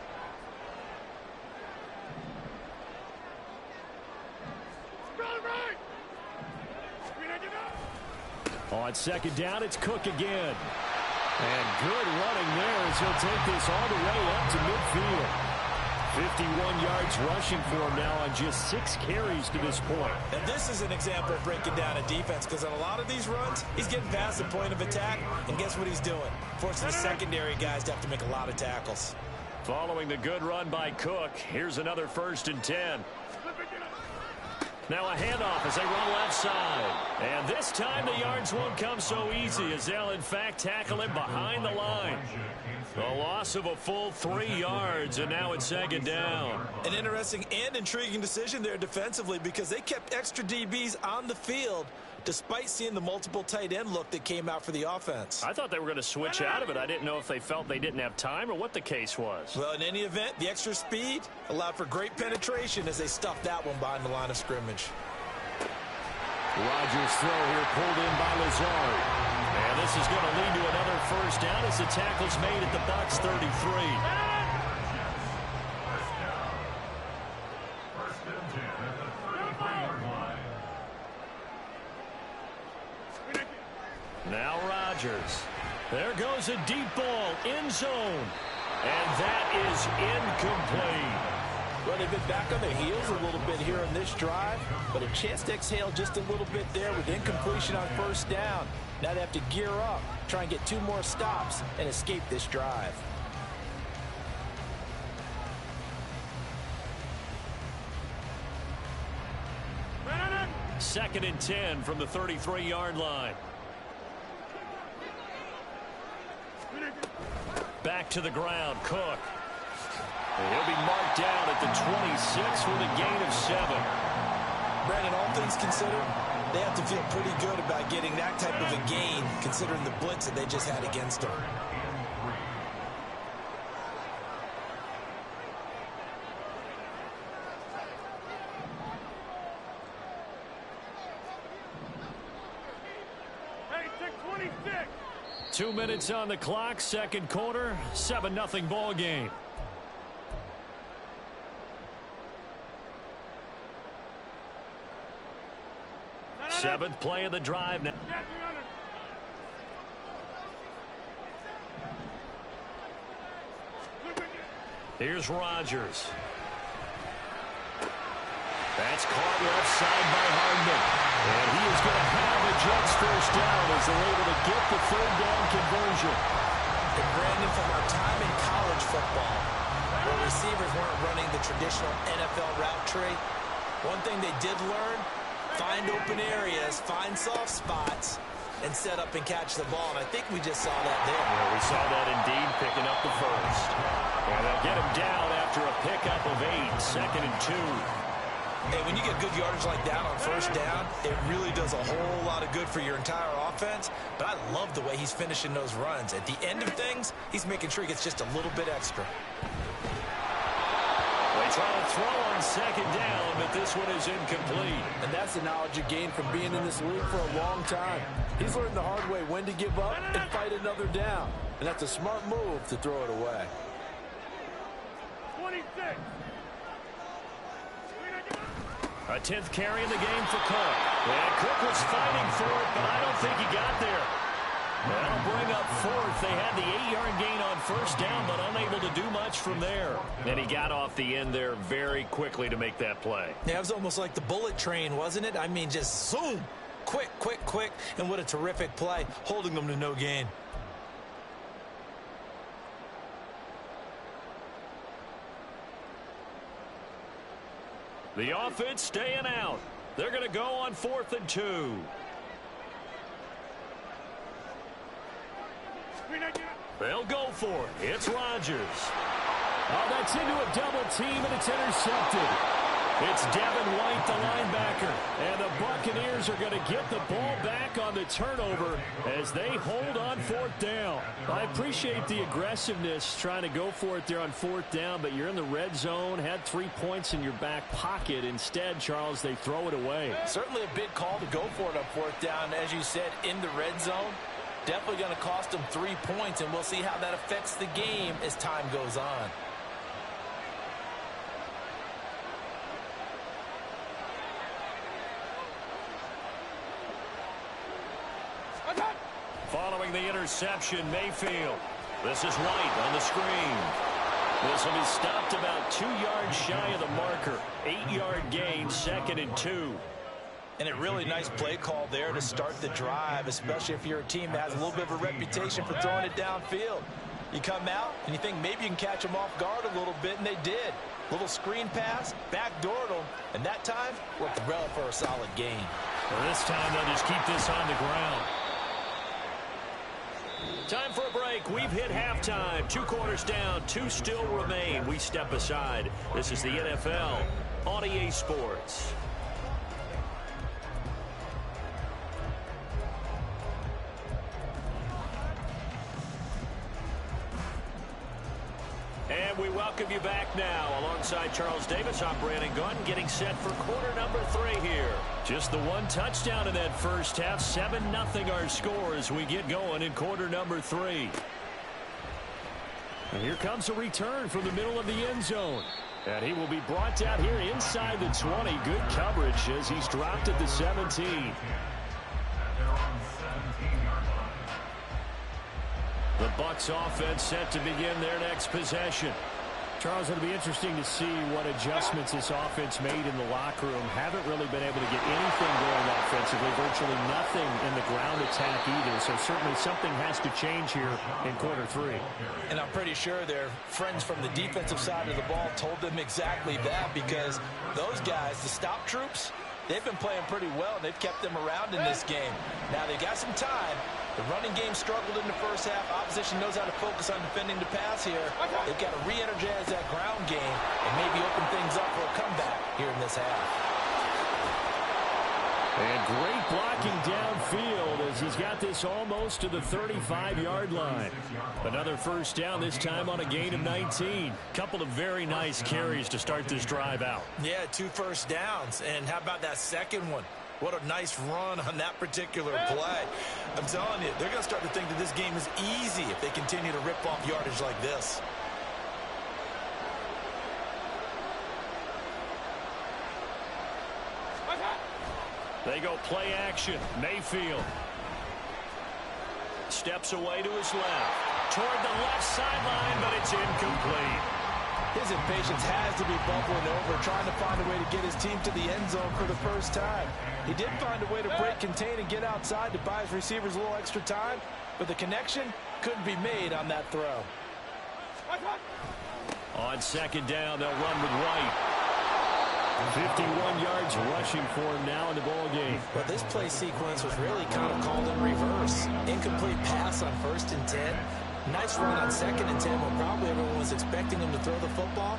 On 2nd down, it's Cook again. And good running there as he'll take this all the way up to midfield. 51 yards rushing for him now on just 6 carries to this point. And this is an example of breaking down a defense, because on a lot of these runs, he's getting past the point of attack, and guess what he's doing? Forcing the secondary guys to have to make a lot of tackles. Following the good run by Cook, here's another 1st and 10. Now a handoff as they run left side. And this time the yards won't come so easy as they'll in fact tackle him behind the line. A loss of a full 3 yards, and now it's 2nd down. An interesting and intriguing decision there defensively, because they kept extra DBs on the field despite seeing the multiple tight end look that came out for the offense. I thought they were going to switch out of it. I didn't know if they felt they didn't have time or what the case was. Well, in any event, the extra speed allowed for great penetration as they stuffed that one behind the line of scrimmage. Rodgers' throw here pulled in by Lazard. And this is going to lead to another 1st down as the tackle's made at the Bucs 33. Now Rodgers. There goes a deep ball, end zone. And that is incomplete. Well, they've been back on their heels a little bit here on this drive, but a chance to exhale just a little bit there with incompletion on first down. Now they have to gear up, try and get 2 more stops, and escape this drive. Second and 10 from the 33-yard line. Back to the ground, Cook. He'll be marked down at the 26 with a gain of 7. Brandon, all things considered, they have to feel pretty good about getting that type of a gain, considering the blitz that they just had against them. Hey, take 26. 2 minutes on the clock, second quarter, 7-0 ball game. Seventh play of the drive now. Here's Rodgers. That's caught left side by Hardman. And he is going to have a Jets first down as they're able to get the third down conversion. And Brandon, from our time in college football, where receivers weren't running the traditional NFL route tree, one thing they did learn, find open areas, find soft spots, and set up and catch the ball. And I think we just saw that there. Yeah, we saw that indeed, picking up the first. And they'll get him down after a pickup of 8, second and 2. Hey, when you get good yardage like that on first down, it really does a whole lot of good for your entire offense. But I love the way he's finishing those runs. At the end of things, he's making sure he gets just a little bit extra. They try to throw on second down, but this one is incomplete. And that's the knowledge you gain from being in this league for a long time. He's learned the hard way when to give up and fight another down. And that's a smart move to throw it away. 26. A 10th carry in the game for Cook. And Cook was fighting for it, but I don't think he got there. That'll bring up fourth. They had the 8-yard gain on first down, but unable to do much from there. And he got off the end there very quickly to make that play. Yeah, it was almost like the bullet train, wasn't it? I mean, just zoom. Quick, quick, quick. And what a terrific play, holding them to no gain. The offense staying out. They're going to go on 4th and 2. They'll go for it. It's Rodgers. Oh, that's into a double team, and it's intercepted. It's Devin White, the linebacker. And the Buccaneers are going to get the ball back on the turnover as they hold on 4th down. I appreciate the aggressiveness trying to go for it there on 4th down, but you're in the red zone, had 3 points in your back pocket. Instead, Charles, they throw it away. Certainly a big call to go for it on 4th down. As you said, in the red zone, definitely going to cost them 3 points, and we'll see how that affects the game as time goes on. Following the interception, Mayfield. This is White on the screen. This will be stopped about 2 yards shy of the marker. 8-yard gain, 2nd and 2. And a really nice play call there to start the drive, especially if you're a team that has a little bit of a reputation for throwing it downfield. You come out and you think maybe you can catch them off guard a little bit, and they did. Little screen pass, backdoored them, and that time worked well for a solid gain. Well, this time they'll just keep this on the ground. Time for a break. We've hit halftime. 2 quarters down. 2 still remain. We step aside. This is the NFL on EA Sports. And we welcome you back now. Alongside Charles Davis, I'm Brandon Gunn, getting set for quarter number 3 here. Just the 1 touchdown in that first half. 7-0 our score as we get going in quarter number 3. And here comes a return from the middle of the end zone. And he will be brought down here inside the 20. Good coverage as he's dropped at the 17. The Bucs offense set to begin their next possession. Charles, it'll be interesting to see what adjustments this offense made in the locker room. Haven't really been able to get anything going offensively, virtually nothing in the ground attack either. So certainly something has to change here in quarter 3. And I'm pretty sure their friends from the defensive side of the ball told them exactly that, because those guys, the stop troops, they've been playing pretty well, and they've kept them around in this game. Now, they've got some time. The running game struggled in the first half. Opposition knows how to focus on defending the pass here. They've got to re-energize that ground game and maybe open things up for a comeback here in this half. And great blocking downfield as he's got this almost to the 35-yard line. Another first down, this time on a gain of 19. Couple of very nice carries to start this drive out. Yeah, 2 first downs. And how about that second one? What a nice run on that particular play. I'm telling you, they're going to start to think that this game is easy if they continue to rip off yardage like this. They go play action. Mayfield steps away to his left. Toward the left sideline, but it's incomplete. His impatience has to be bubbling over, trying to find a way to get his team to the end zone for the first time. He did find a way to break contain and get outside to buy his receivers a little extra time, but the connection couldn't be made on that throw. On second down, they'll run with White. 51 yards rushing for him now in the ball game. But this play sequence was really kind of called in reverse. Incomplete pass on 1st and 10. Nice run on 2nd and 10 when probably everyone was expecting him to throw the football.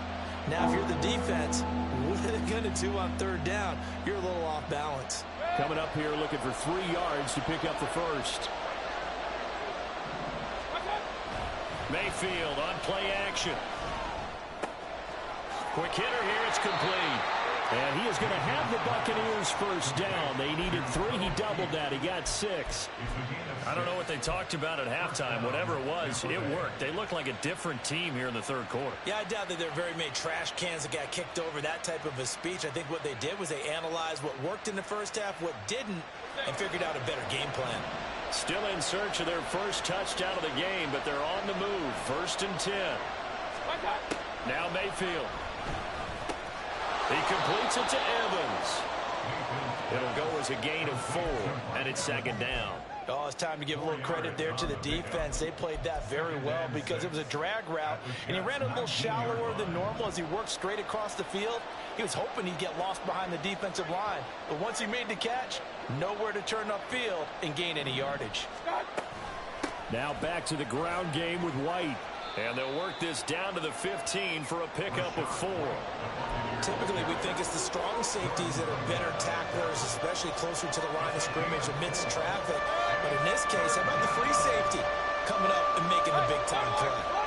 Now, if you're the defense, what are they going to do on 3rd down? You're a little off balance. Coming up here looking for 3 yards to pick up the first. Mayfield on play action. Quick hitter here, it's complete. And he is going to have the Buccaneers first down. They needed 3. He doubled that. He got 6. I don't know what they talked about at halftime. Whatever it was, it worked. They looked like a different team here in the 3rd quarter. Yeah, I doubt that there are very many trash cans that got kicked over, that type of a speech. I think what they did was they analyzed what worked in the first half, what didn't, and figured out a better game plan. Still in search of their first touchdown of the game, but they're on the move. 1st and 10. Now Mayfield. He completes it to Evans. It'll go as a gain of 4, and it's 2nd down. Oh, it's time to give a little credit there to the defense. They played that very well because it was a drag route, and he ran a little shallower than normal as he worked straight across the field. He was hoping he'd get lost behind the defensive line, but once he made the catch, nowhere to turn upfield and gain any yardage. Now back to the ground game with White. And they'll work this down to the 15 for a pickup of 4. Typically, we think it's the strong safeties that are better tacklers, especially closer to the line of scrimmage amidst traffic. But in this case, how about the free safety coming up and making the big-time play?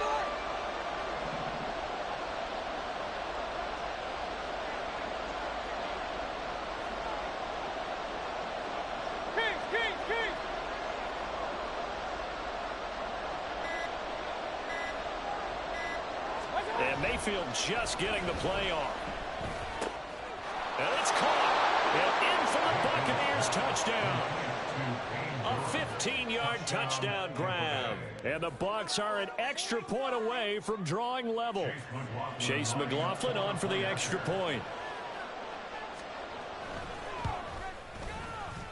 And Mayfield just getting the play on. And it's caught. And in for the Buccaneers touchdown. A 15-yard touchdown grab. And the Bucs are an extra point away from drawing level. Chase McLaughlin on for the extra point.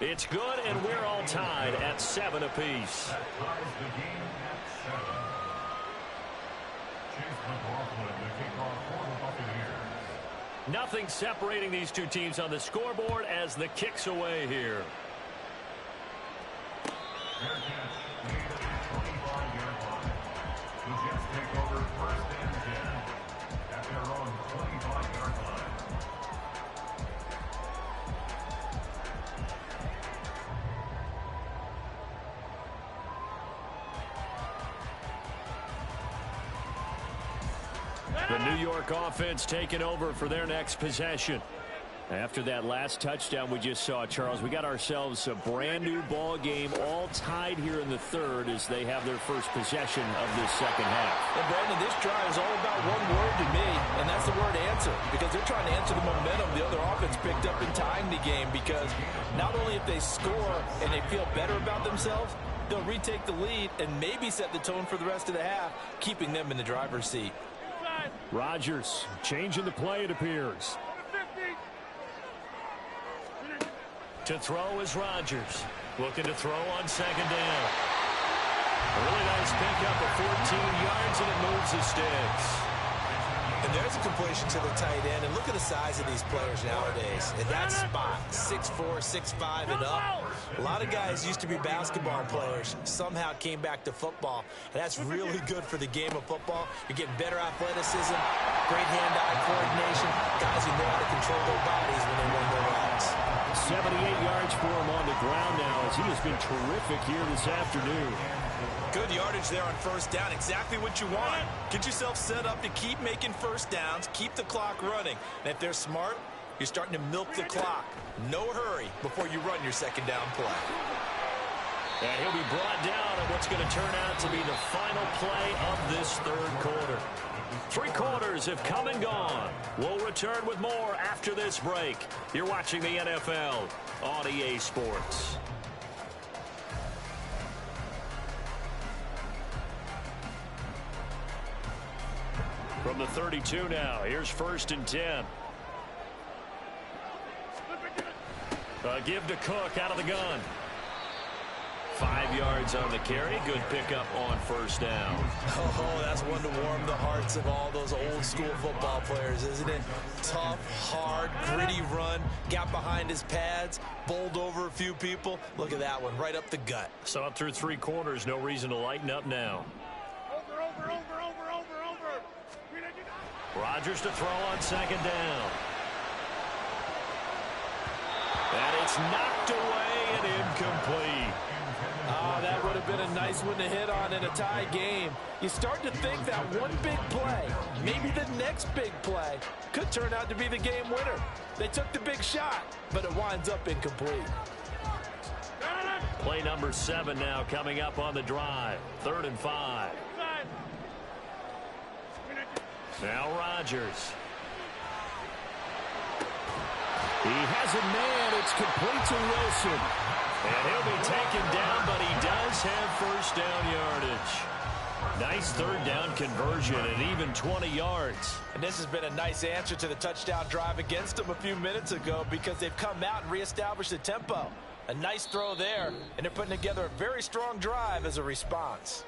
It's good, and we're all tied at 7 apiece. Nothing separating these two teams on the scoreboard as the kick's away here. The Jets take over 1st and 10 at their own 25-yard line. The New York offense taking over for their next possession. After that last touchdown we just saw, Charles, we got ourselves a brand new ball game, all tied here in the 3rd as they have their first possession of this 2nd half. And Brandon, this drive is all about one word to me, and that's the word answer, because they're trying to answer the momentum the other offense picked up in tying the game, because not only if they score and they feel better about themselves, they'll retake the lead and maybe set the tone for the rest of the half, keeping them in the driver's seat. Rodgers changing the play, it appears. To throw is Rodgers. Looking to throw on second down. A really nice pickup of 14 yards, and it moves the sticks. And there's a completion to the tight end. And look at the size of these players nowadays. In that spot, 6'4", 6'5", and up. A lot of guys used to be basketball players, somehow came back to football. And that's really good for the game of football. You're getting better athleticism, great hand-eye coordination, guys who know how to control their bodies when they run their routes. 78 yards for him on the ground now, as he has been terrific here this afternoon. Good yardage there on first down. Exactly what you want. Get yourself set up to keep making first downs, keep the clock running. And if they're smart, you're starting to milk the clock. No hurry before you run your second down play. And he'll be brought down at what's going to turn out to be the final play of this third quarter. 3 quarters have come and gone. We'll return with more after this break. You're watching the NFL on EA Sports. From the 32 now, here's 1st and 10. Give to Cook out of the gun. 5 yards on the carry. Good pickup on first down. Oh, that's one to warm the hearts of all those old school football players, isn't it? Tough, hard, gritty run. Got behind his pads, bowled over a few people. Look at that one, right up the gut. So up through 3 quarters, no reason to lighten up now. Over. Rodgers to throw on second down. And it's knocked away and incomplete. Oh, that would have been a nice one to hit on in a tie game. You start to think that one big play, maybe the next big play, could turn out to be the game winner. They took the big shot, but it winds up incomplete. Play number 7 now coming up on the drive. 3rd and 5. Now Rodgers. He has a man. It's complete to Wilson. And he'll be taken down, but he does have first down yardage. Nice 3rd down conversion and even 20 yards. And this has been a nice answer to the touchdown drive against them a few minutes ago because they've come out and reestablished the tempo. A nice throw there, and they're putting together a very strong drive as a response.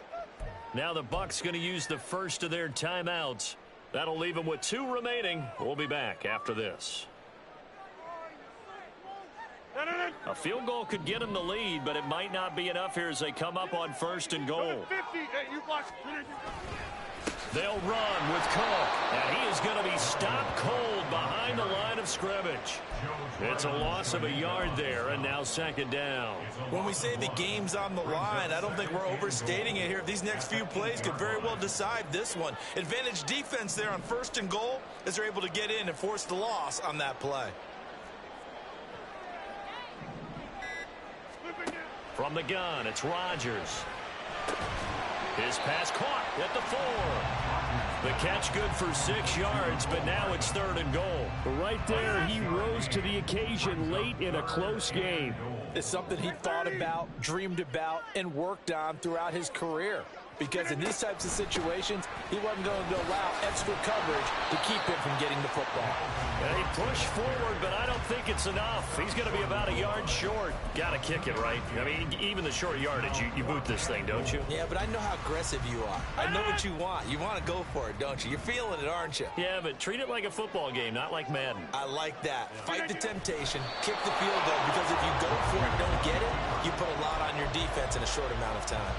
Now the Bucs going to use the first of their timeouts. That'll leave them with 2 remaining. We'll be back after this. A field goal could get them the lead, but it might not be enough here as they come up on 1st and goal. They'll run with Cook, and he is going to be stopped cold behind the line of scrimmage. It's a loss of a yard there, and now 2nd down. When we say the game's on the line, I don't think we're overstating it here. These next few plays could very well decide this one. Advantage defense there on 1st and goal as they're able to get in and force the loss on that play. From the gun, it's Rodgers. His pass caught at the 4. The catch good for 6 yards, but now it's 3rd and goal. Right there, he rose to the occasion late in a close game. It's something he thought about, dreamed about, and worked on throughout his career. Because in these types of situations, he wasn't going to allow extra coverage to keep him from getting the football. And he pushed forward, but I don't think it's enough. He's going to be about a yard short. Got to kick it, right? I mean, even the short yardage, you boot this thing, don't you? Yeah, but I know how aggressive you are. I know what you want. You want to go for it, don't you? You're feeling it, aren't you? Yeah, but treat it like a football game, not like Madden. I like that. Fight the temptation, kick the field goal, because if you go for it and don't get it, you put a lot on your defense in a short amount of time.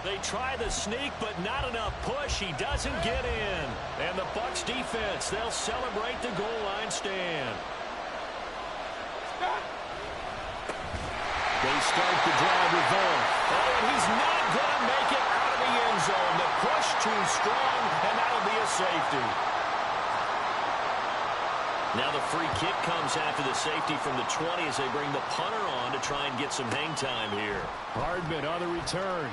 They try the sneak, but not enough push. He doesn't get in. And the Bucs defense, they'll celebrate the goal line stand. They start the drive with Vaughn. Oh, and he's not going to make it out of the end zone. The push too strong, and that'll be a safety. Now the free kick comes after the safety from the 20 as they bring the punter on to try and get some hang time here. Hardman on the return.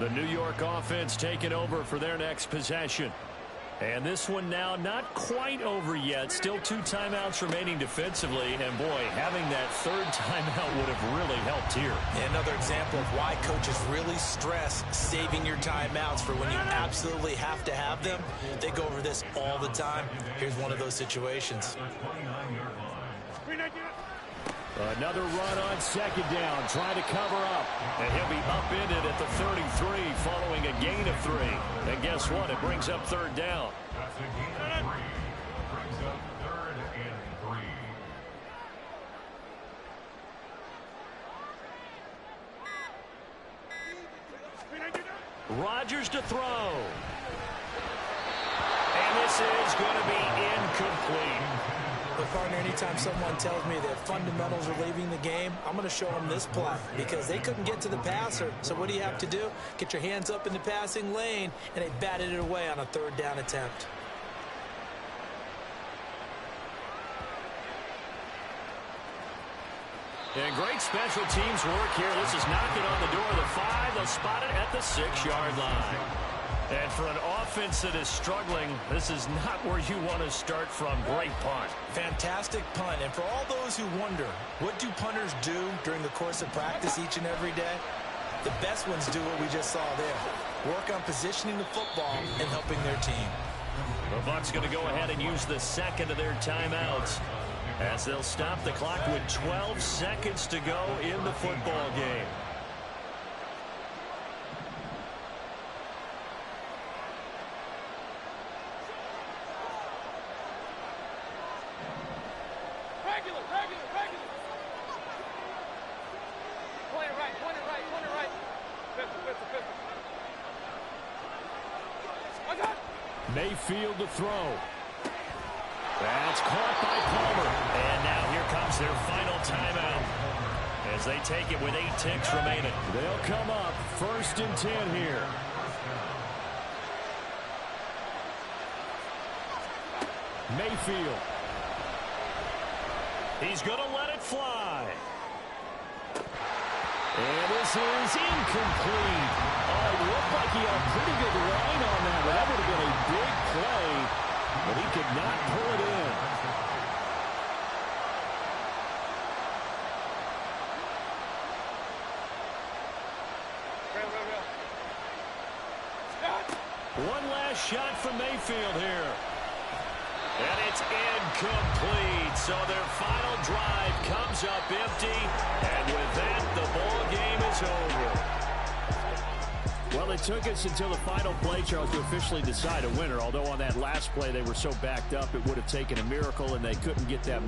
The New York offense taking over for their next possession. And this one now not quite over yet. Still 2 timeouts remaining defensively. And, boy, having that that third timeout would have really helped here. Another example of why coaches really stress saving your timeouts for when you absolutely have to have them. They go over this all the time. Here's one of those situations. Another run on second down, trying to cover up. And he'll be upended at the 33 following a gain of 3. And guess what? It brings up third down. That's a gain of 3. Brings up 3rd and 3. Rodgers to throw. And this is going to be incomplete. But partner, anytime someone tells me that fundamentals are leaving the game, I'm going to show them this play because they couldn't get to the passer. So what do you have to do? Get your hands up in the passing lane, and they batted it away on a third down attempt. And great special teams work here. This is knocking on the door of the 5. They'll spot it at the 6-yard line. And for an offense that is struggling, this is not where you want to start from. Great punt. Fantastic punt. And for all those who wonder, what do punters do during the course of practice each and every day? The best ones do what we just saw there. Work on positioning the football and helping their team. The Bucs going to go ahead and use the second of their timeouts as they'll stop the clock with 12 seconds to go in the football game. Mayfield to throw. That's caught by Palmer. And now here comes their final timeout as they take it with 8 ticks remaining. They'll come up 1st and 10 here. Mayfield. He's going to let it fly. And this is incomplete. Oh, it looked like he had a pretty good line on that. That would have been a big play, but he could not pull it in. One last shot from Mayfield here. And it's incomplete. So their final drive comes up empty. And with that, the ball game is over. Well, it took us until the final play, Charles, to officially decide a winner. Although on that last play, they were so backed up, it would have taken a miracle, and they couldn't get that.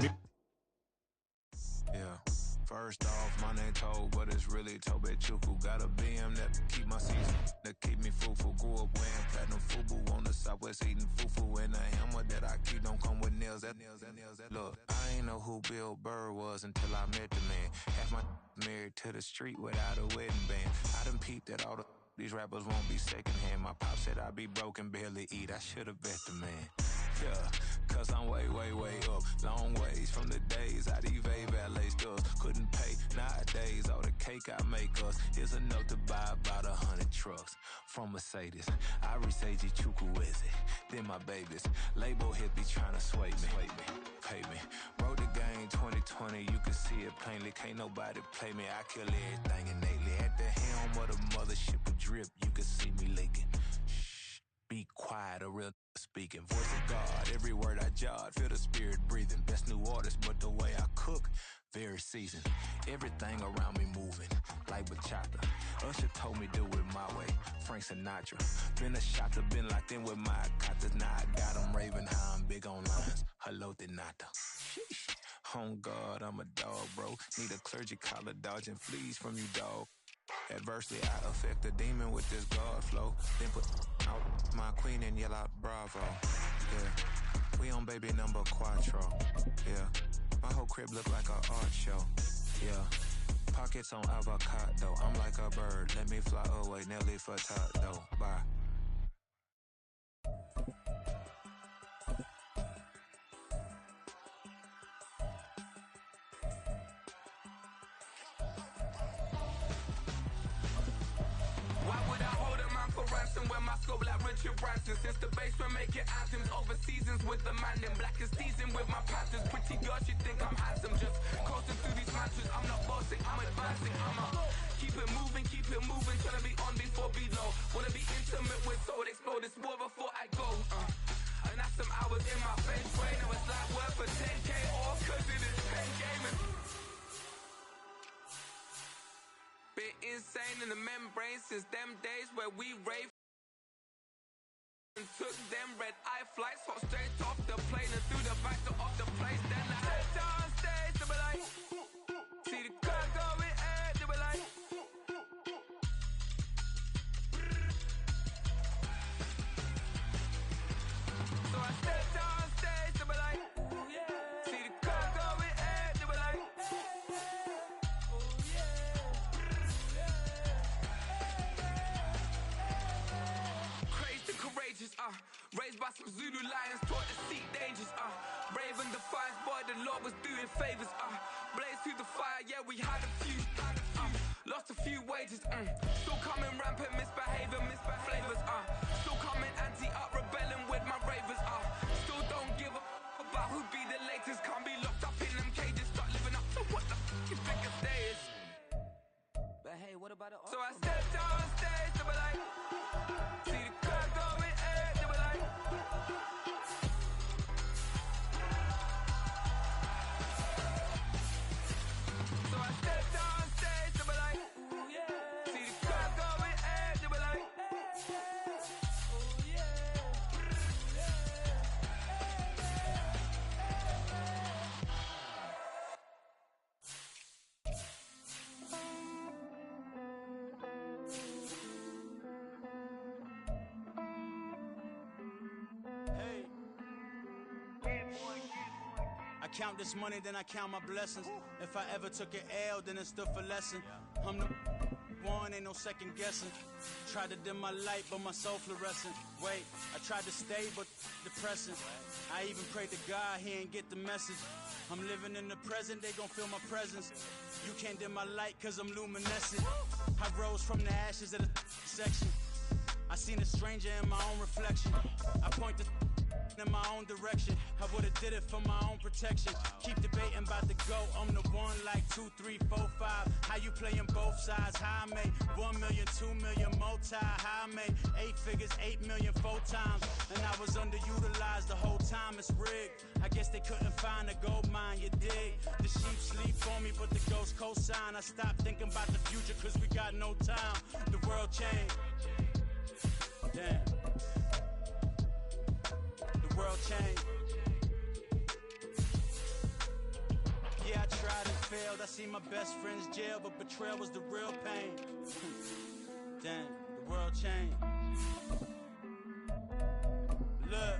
Yeah. First off, my name Toad, but it's really Tobe Chuku. Got a BM that keep my season, that keep me fufu. Grew up wearing platinum fubu on the southwest eating fufu. And the hammer that I keep don't come with nails. That look, I ain't know who Bill Burr was until I met the man. Half my married to the street without a wedding band. I done peeped at all these rappers won't be secondhand. My pop said I'd be broken, barely eat. I should've bet the man. Yeah, cause I'm way, way, way up. Long ways from the days I evade valet stores. Couldn't pay nowadays. All the cake I make us is enough to buy about 100 trucks from Mercedes. I resage Chukwueze, then my babies. Label hit be trying to sway me. Pay me. Wrote the game 2020, you can see it plainly. Can't nobody play me. I kill everything innately. At the helm of the mothership of drip, you can see me leaking. Shh, be quiet, a real speaking. Voice of God, every word I jot. Feel the spirit breathing. Best new artist, but the way I cook, very seasoned. Everything around me moving, like bachata. Usher told me do it my way. Frank Sinatra. Been a shotter, been locked in with my cotters. Now I got them raving how I'm big on lines. Hello, Denata. On God, I'm a dog, bro. Need a clergy collar, dodging fleas from you, dog. Adversely, I affect the demon with this God flow. Then put out my queen and yell out bravo. Yeah, we on baby number quattro. Yeah, my whole crib look like an art show. Yeah, pockets on avocado. I'm like a bird, let me fly away. Nelly Furtado, bye. Where my scope like Richard Branson. Since the basement making anthems over seasons with the man in black is teasing with my patterns. Pretty girl, she think I'm handsome. Just coasting through these in the membrane since them days where we raved and took them red-eye flights, hot straight off the plane and through the back door of the place. Then I stepped on stage, they were like, see the crowd going air, they were like, so I stepped on stage, they were like, see the crowd going air, they were like, crazed and courageous, raised by some Zulu lions, taught to seek dangers, brave and defiant, boy, the Lord was doing favors, blaze through the fire, yeah, we had a few, lost a few wages, still coming rampant, misbehavior, flavors, still coming anti-up, rebelling with my ravers, still don't give a about who be the latest, can't be locked up in them cages, start living up to what the you think a day is. But hey, what about the So I stepped on stage, they were like, see the crowd going air, they were like, so I stepped on stage, they were like, see the crowd going air, they were like, Hey, I count this money, then I count my blessings. If I ever took an L, then it stood for lesson. I'm the one, ain't no second guessing. Tried to dim my light, but my soul fluorescent. Wait, I tried to stay, but depressing. I even prayed to God, he ain't get the message. I'm living in the present, they gon' feel my presence. You can't dim my light, cause I'm luminescent. I rose from the ashes of the section. I seen a stranger in my own reflection. I point the in my own direction. I would've did it for my own protection. Keep debating about the GOAT. I'm the one like 2, 3, 4, 5. How you playing both sides? How I made 1 million, 2 million, multi. How I made 8 figures, 8 million, 4 times. And I was underutilized the whole time. It's rigged. I guess they couldn't find a gold mine, you dig? The sheep sleep on me, but the ghost co-sign. I stopped thinking about the future, cause we got no time. The world changed. Damn. The world changed. Yeah, I tried and failed. I seen my best friends jail, but betrayal was the real pain. Damn, the world changed. Look,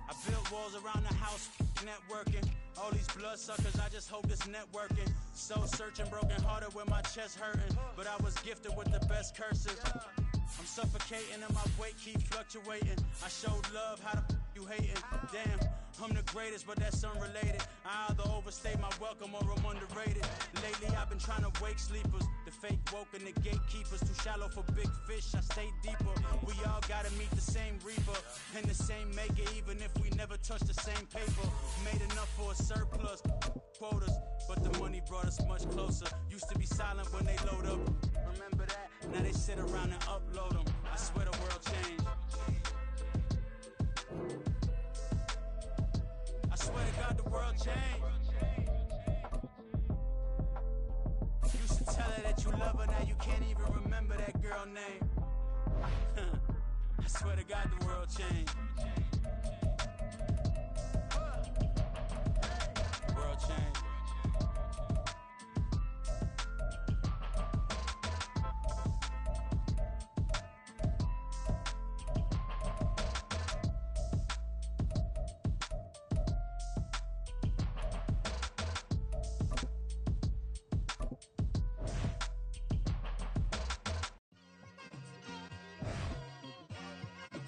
I built walls around the house, networking. All these bloodsuckers, I just hope this networking. Soul searching, broken hearted with my chest hurting. But I was gifted with the best curses. I'm suffocating and my weight keep fluctuating. I showed love, how the you hating? Damn, I'm the greatest, but that's unrelated. I either overstay my welcome or I'm underrated. Lately I've been trying to wake sleepers. The fake woke and the gatekeepers. Too shallow for big fish, I stay deeper. We all gotta meet the same reaper and the same maker, even if we never touch the same paper. Made enough for a surplus quotas, but the money brought us much closer. Used to be silent when they load up. Remember that? Now they sit around and upload them. I swear the world changed. I swear to God the world changed. You used to tell her that you love her, now you can't even remember that girl name. I swear to God the world changed. The world changed.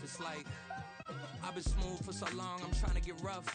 It's like I've been smooth for so long, I'm trying to get rough.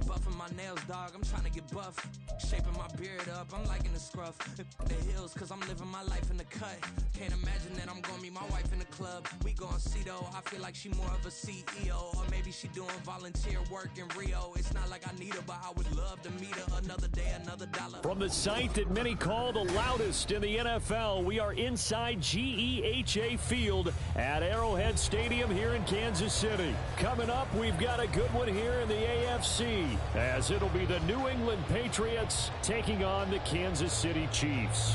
Buffing my nails, dog, I'm trying to get buff. Shaping my beard up, I'm liking the scruff. The hills, cause I'm living my life in the cut. Can't imagine that I'm gonna meet my wife in the club. We gon' see though, I feel like she more of a CEO. Or maybe she doing volunteer work in Rio. It's not like I need her, but I would love to meet her. Another day, another dollar. From the site that many call the loudest in the NFL, we are inside GEHA Field at Arrowhead Stadium here in Kansas City. Coming up, we've got a good one here in the AFC, as it'll be the New England Patriots taking on the Kansas City Chiefs.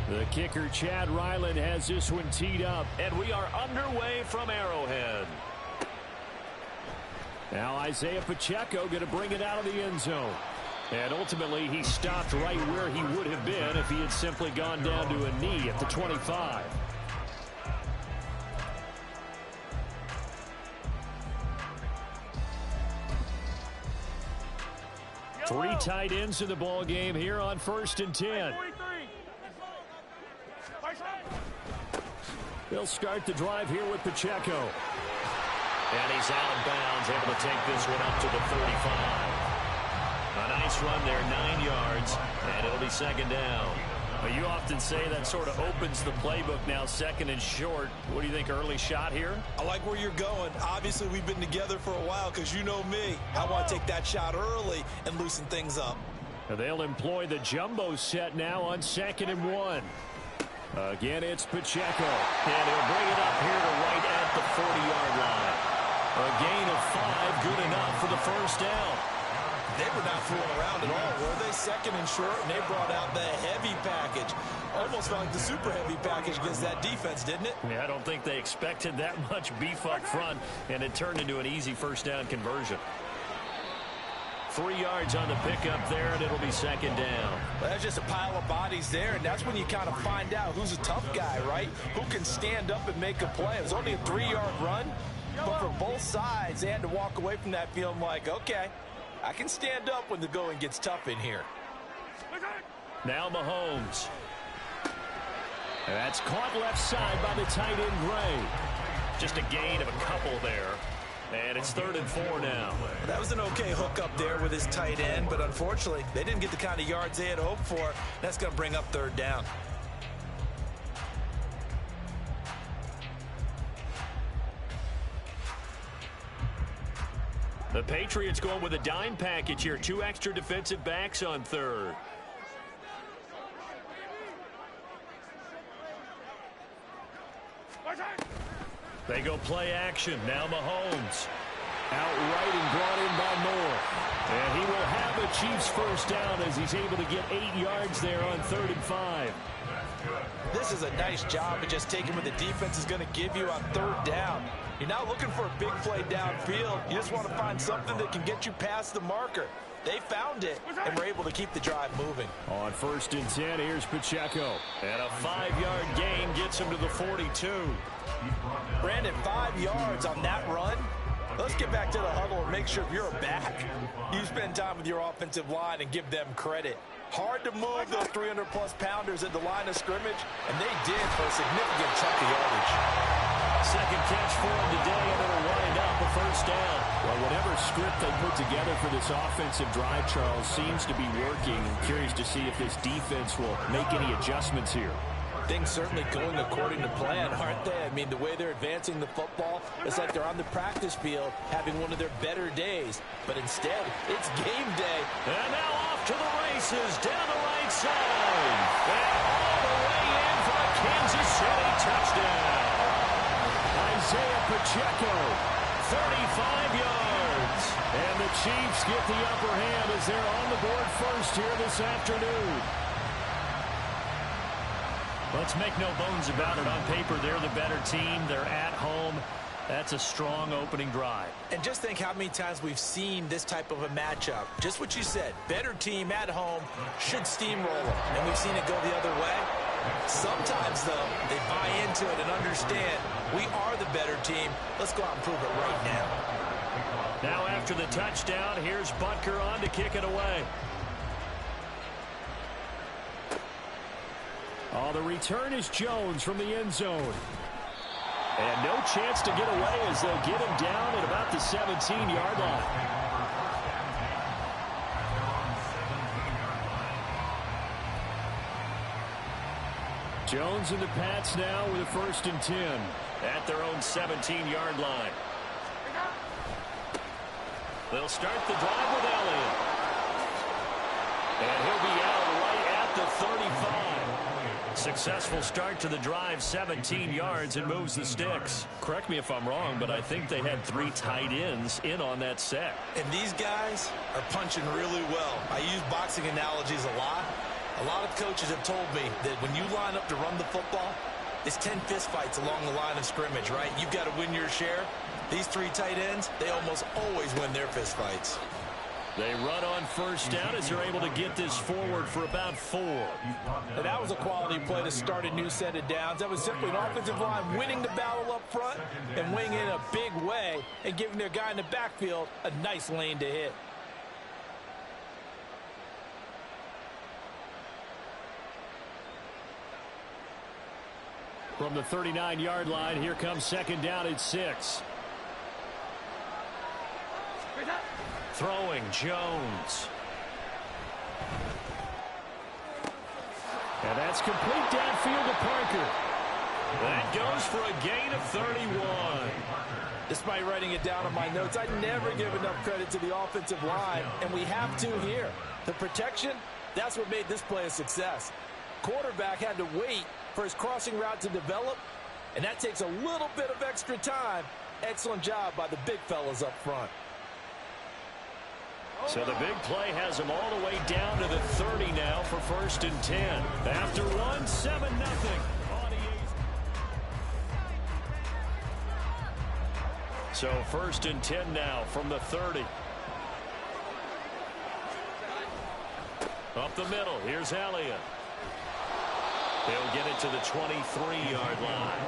The kicker, Chad Ryland, has this one teed up. And we are underway from Arrowhead. Now Isaiah Pacheco going to bring it out of the end zone. And ultimately, he stopped right where he would have been if he had simply gone down to a knee at the 25. Three tight ends in the ball game here on 1st and 10. They'll start the drive here with Pacheco. And he's out of bounds, able to take this one up to the 35. A nice run there, 9 yards, and it'll be 2nd down. Well, you often say that sort of opens the playbook now, 2nd and short. What do you think, early shot here? I like where you're going. Obviously, we've been together for a while because you know me. I want to take that shot early and loosen things up. They'll employ the jumbo set now on 2nd and 1. Again, it's Pacheco. And he'll bring it up here to right at the 40-yard line. A gain of 5, good enough for the 1st down. They were not fooling around at all, were they? 2nd and short, and they brought out the heavy package. Almost like the super heavy package against that defense, didn't it? Yeah, I don't think they expected that much beef up front, and it turned into an easy 1st down conversion. 3 yards on the pickup there, and it'll be 2nd down. Well, that's just a pile of bodies there, and that's when you kind of find out who's a tough guy, right? Who can stand up and make a play. It was only a 3-yard run, but for both sides, they had to walk away from that feeling like, okay, I can stand up when the going gets tough in here. Now Mahomes. And that's caught left side by the tight end Gray. Just a gain of a couple there. And it's 3rd and 4 now. That was an okay hook up there with his tight end, but unfortunately, they didn't get the kind of yards they had hoped for. That's going to bring up 3rd down. The Patriots going with a dime package here. 2 extra defensive backs on 3rd. They go play action. Now Mahomes. Outright and brought in by Moore. And he will have a Chiefs 1st down as he's able to get 8 yards there on 3rd and 5. This is a nice job of just taking what the defense is going to give you on 3rd down. You're not looking for a big play downfield. You just want to find something that can get you past the marker. They found it and were able to keep the drive moving. On 1st and 10, here's Pacheco. And a 5-yard gain gets him to the 42. Brandon, 5 yards on that run. Let's get back to the huddle and make sure if you're a back, you spend time with your offensive line and give them credit. Hard to move those 300-plus pounders at the line of scrimmage, and they did for a significant chunk of yardage. 2nd catch for him today, and it'll wind up a 1st down. Well, whatever script they put together for this offensive drive, Charles, seems to be working. I'm curious to see if this defense will make any adjustments here. Things certainly going according to plan, aren't they? I mean, the way they're advancing the football, it's like they're on the practice field having one of their better days. But instead, it's game day. And now off to the races down the right side. And all the way in for a Kansas City touchdown. Isaiah Pacheco, 35 yards. And the Chiefs get the upper hand as they're on the board first here this afternoon. Let's make no bones about it. On paper, they're the better team. They're at home. That's a strong opening drive. And just think how many times we've seen this type of a matchup. Just what you said, better team at home should steamroll them. And we've seen it go the other way. Sometimes, though, they buy into it and understand we are the better team. Let's go out and prove it right now. Now after the touchdown, here's Butker on to kick it away. Oh, the return is Jones from the end zone. And no chance to get away as they'll get him down at about the 17-yard line. Jones and the Pats now with a 1st and 10 at their own 17-yard line. They'll start the drive with Elliott. And he'll be out right at the 35. Successful start to the drive, 17 yards, and moves the sticks. Correct me if I'm wrong, but I think they had 3 tight ends in on that set. And these guys are punching really well. I use boxing analogies a lot. A lot of coaches have told me that when you line up to run the football, it's 10 fistfights along the line of scrimmage, right? You've got to win your share. These three tight ends, they almost always win their fistfights. They run on first down as they're able to get this forward for about 4. And that was a quality play to start a new set of downs. That was simply an offensive line winning the battle up front and winning in a big way and giving their guy in the backfield a nice lane to hit. From the 39-yard line, here comes second down at 6. Throwing, Jones. And that's complete downfield to Parker. That goes for a gain of 31. Despite writing it down on my notes, I never give enough credit to the offensive line, and we have to here. The protection, that's what made this play a success. Quarterback had to wait for his crossing route to develop, and that takes a little bit of extra time. Excellent job by the big fellas up front. So the big play has them all the way down to the 30 now for 1st and 10. After 7-0. So 1st and 10 now from the 30. Up the middle, here's Elliott. They'll get it to the 23-yard line.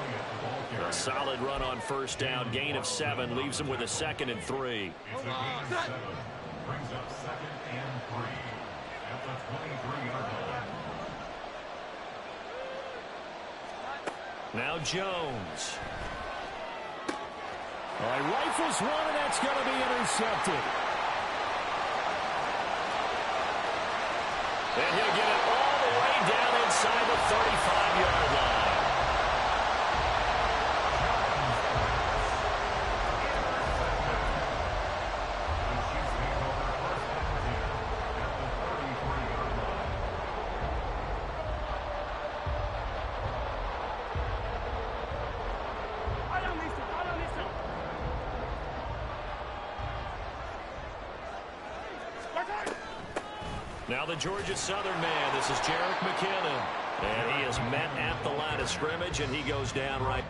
A solid run on first down, gain of 7, leaves them with a 2nd and 3. Brings up 2nd and 3 at the 23-yard line. Now Jones. All right, rifles one, and that's going to be intercepted. And he'll get it all the way down inside the 35-yard line. Now the Georgia Southern man, this is Jerick McKinnon. And he is met at the line of scrimmage, and he goes down right.